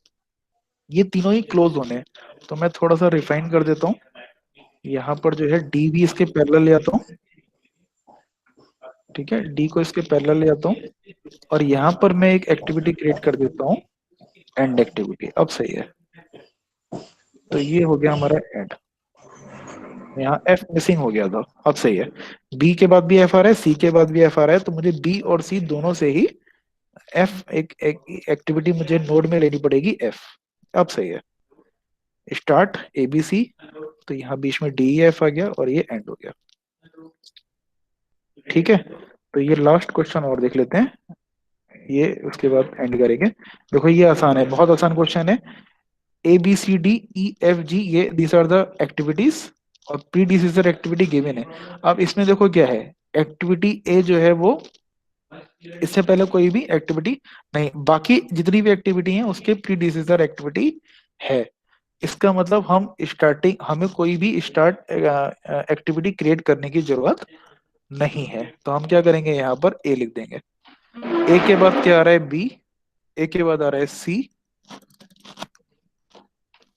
ये तीनों ही क्लोज होने हैं। तो मैं थोड़ा सा रिफाइन कर देता हूँ, यहाँ पर जो है डी भी इसके पैरेलल ले आता हूँ, ठीक है, डी को इसके पैरेलल ले आता हूँ और यहाँ पर मैं एक एक्टिविटी क्रिएट कर देता हूँ, एंड एक्टिविटी। अब सही है, तो ये हो गया हमारा एंड, यहाँ एफ मिसिंग हो गया था, अब सही है। बी के बाद भी एफ आ रहा है, सी के बाद भी एफ आ रहा है, तो मुझे बी और सी दोनों से ही एफ, एक एक्टिविटी मुझे नोड में लेनी पड़ेगी एफ। अब सही है, स्टार्ट ए बी सी, तो यहाँ बीच में डी एफ आ गया और ये एंड हो गया, ठीक है। तो ये लास्ट क्वेश्चन और देख लेते हैं, ये उसके बाद एंड करेंगे। देखो ये आसान है, बहुत आसान क्वेश्चन है। A B C D E F G, ये दीज आर द एक्टिविटीज और प्री डिसीजर एक्टिविटी गिवन है। अब इसमें देखो क्या है, एक्टिविटी ए जो है वो, इससे पहले कोई भी एक्टिविटी नहीं, बाकी जितनी भी एक्टिविटी है उसके प्री डिसीजर एक्टिविटी है। इसका मतलब हम स्टार्टिंग, हमें कोई भी स्टार्ट एक्टिविटी क्रिएट करने की जरूरत नहीं है। तो हम क्या करेंगे, यहाँ पर ए लिख देंगे, ए के बाद क्या आ रहा है बी, ए के बाद आ रहा है सी,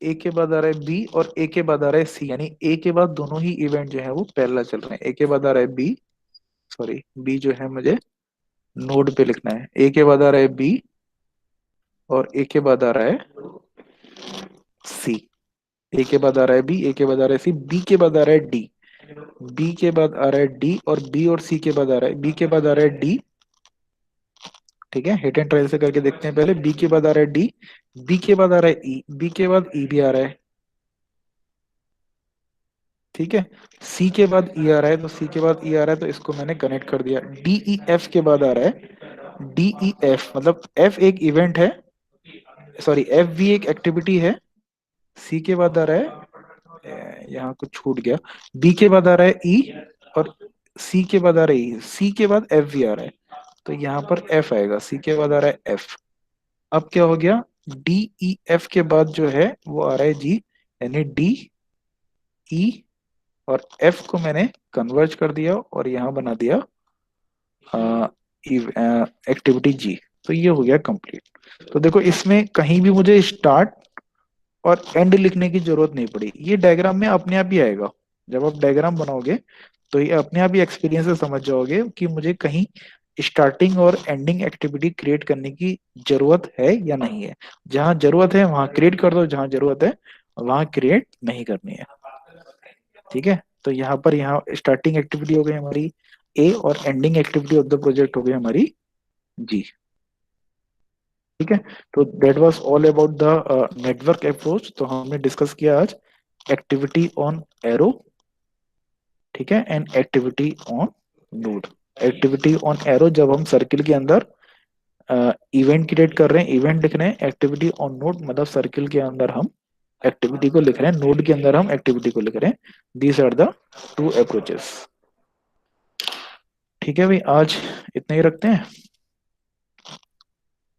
ए के बाद आ रहा है बी और ए के बाद आ रहा है सी, यानी ए के बाद दोनों ही इवेंट जो है वो पैरेलल चल रहे हैं। ए के बाद आ रहा है बी, सॉरी बी जो है मुझे नोड पे लिखना है, ए के बाद आ रहा है बी और ए के बाद आ रहा है सी, ए के बाद आ रहा है बी, ए के बाद आ रहा है सी, बी के बाद आ रहा है डी, बी के बाद आ रहा है डी और बी और सी के बाद आ रहा है, बी के बाद आ रहा है डी, ठीक है। हिट एंड ट्रायल से करके देखते हैं पहले, बी के बाद आ रहा है डी, बी के बाद आ रहा है ई, बी के बाद ई भी आ रहा है, ठीक है। सी के बाद ई आ रहा है, तो सी के बाद ई आ रहा है तो इसको मैंने कनेक्ट कर दिया। डी ई एफ के बाद आ रहा है, डी ई एफ मतलब एफ एक इवेंट है, सॉरी एफ भी एक एक्टिविटी है। सी के बाद आ रहा है, यहाँ कुछ छूट गया, बी के बाद आ रहा है ई और सी के बाद आ रहा है ई, सी के बाद एफ भी आ रहा है, तो यहाँ पर एफ आएगा, सी के बाद आ रहा है एफ। अब क्या हो गया, डी ई एफ के बाद जो है वो आ रहा है जी, यानी डी ई और एफ को मैंने कन्वर्ज कर दिया और यहाँ बना दिया एक्टिविटी जी। तो ये हो गया कंप्लीट। तो देखो इसमें कहीं भी मुझे स्टार्ट और एंड लिखने की जरूरत नहीं पड़ी, ये डायग्राम में अपने आप ही आएगा। जब आप डायग्राम बनाओगे तो ये अपने आप ही एक्सपीरियंस से समझ जाओगे कि मुझे कहीं स्टार्टिंग और एंडिंग एक्टिविटी क्रिएट करने की जरूरत है या नहीं है। जहां जरूरत है वहां क्रिएट कर दो, जहां जरूरत है वहां क्रिएट नहीं करनी है, ठीक है। तो यहाँ पर, यहाँ स्टार्टिंग एक्टिविटी हो गई हमारी ए और ending activity of the project हो गई हमारी जी, ठीक है। तो that was all about the network approach. तो हमने डिस्कस किया आज एक्टिविटी ऑन एरो, ठीक है, and activity on node. Activity on arrow जब हम सर्किल के अंदर इवेंट क्रिएट कर रहे हैं, इवेंट लिख रहे हैं, एक्टिविटी ऑन नोड मतलब सर्किल के अंदर हम एक्टिविटी को लिख रहे हैं, नोड के अंदर हम एक्टिविटी को लिख रहे हैं। These are the two approaches, ठीक है भाई, आज इतना ही रखते हैं।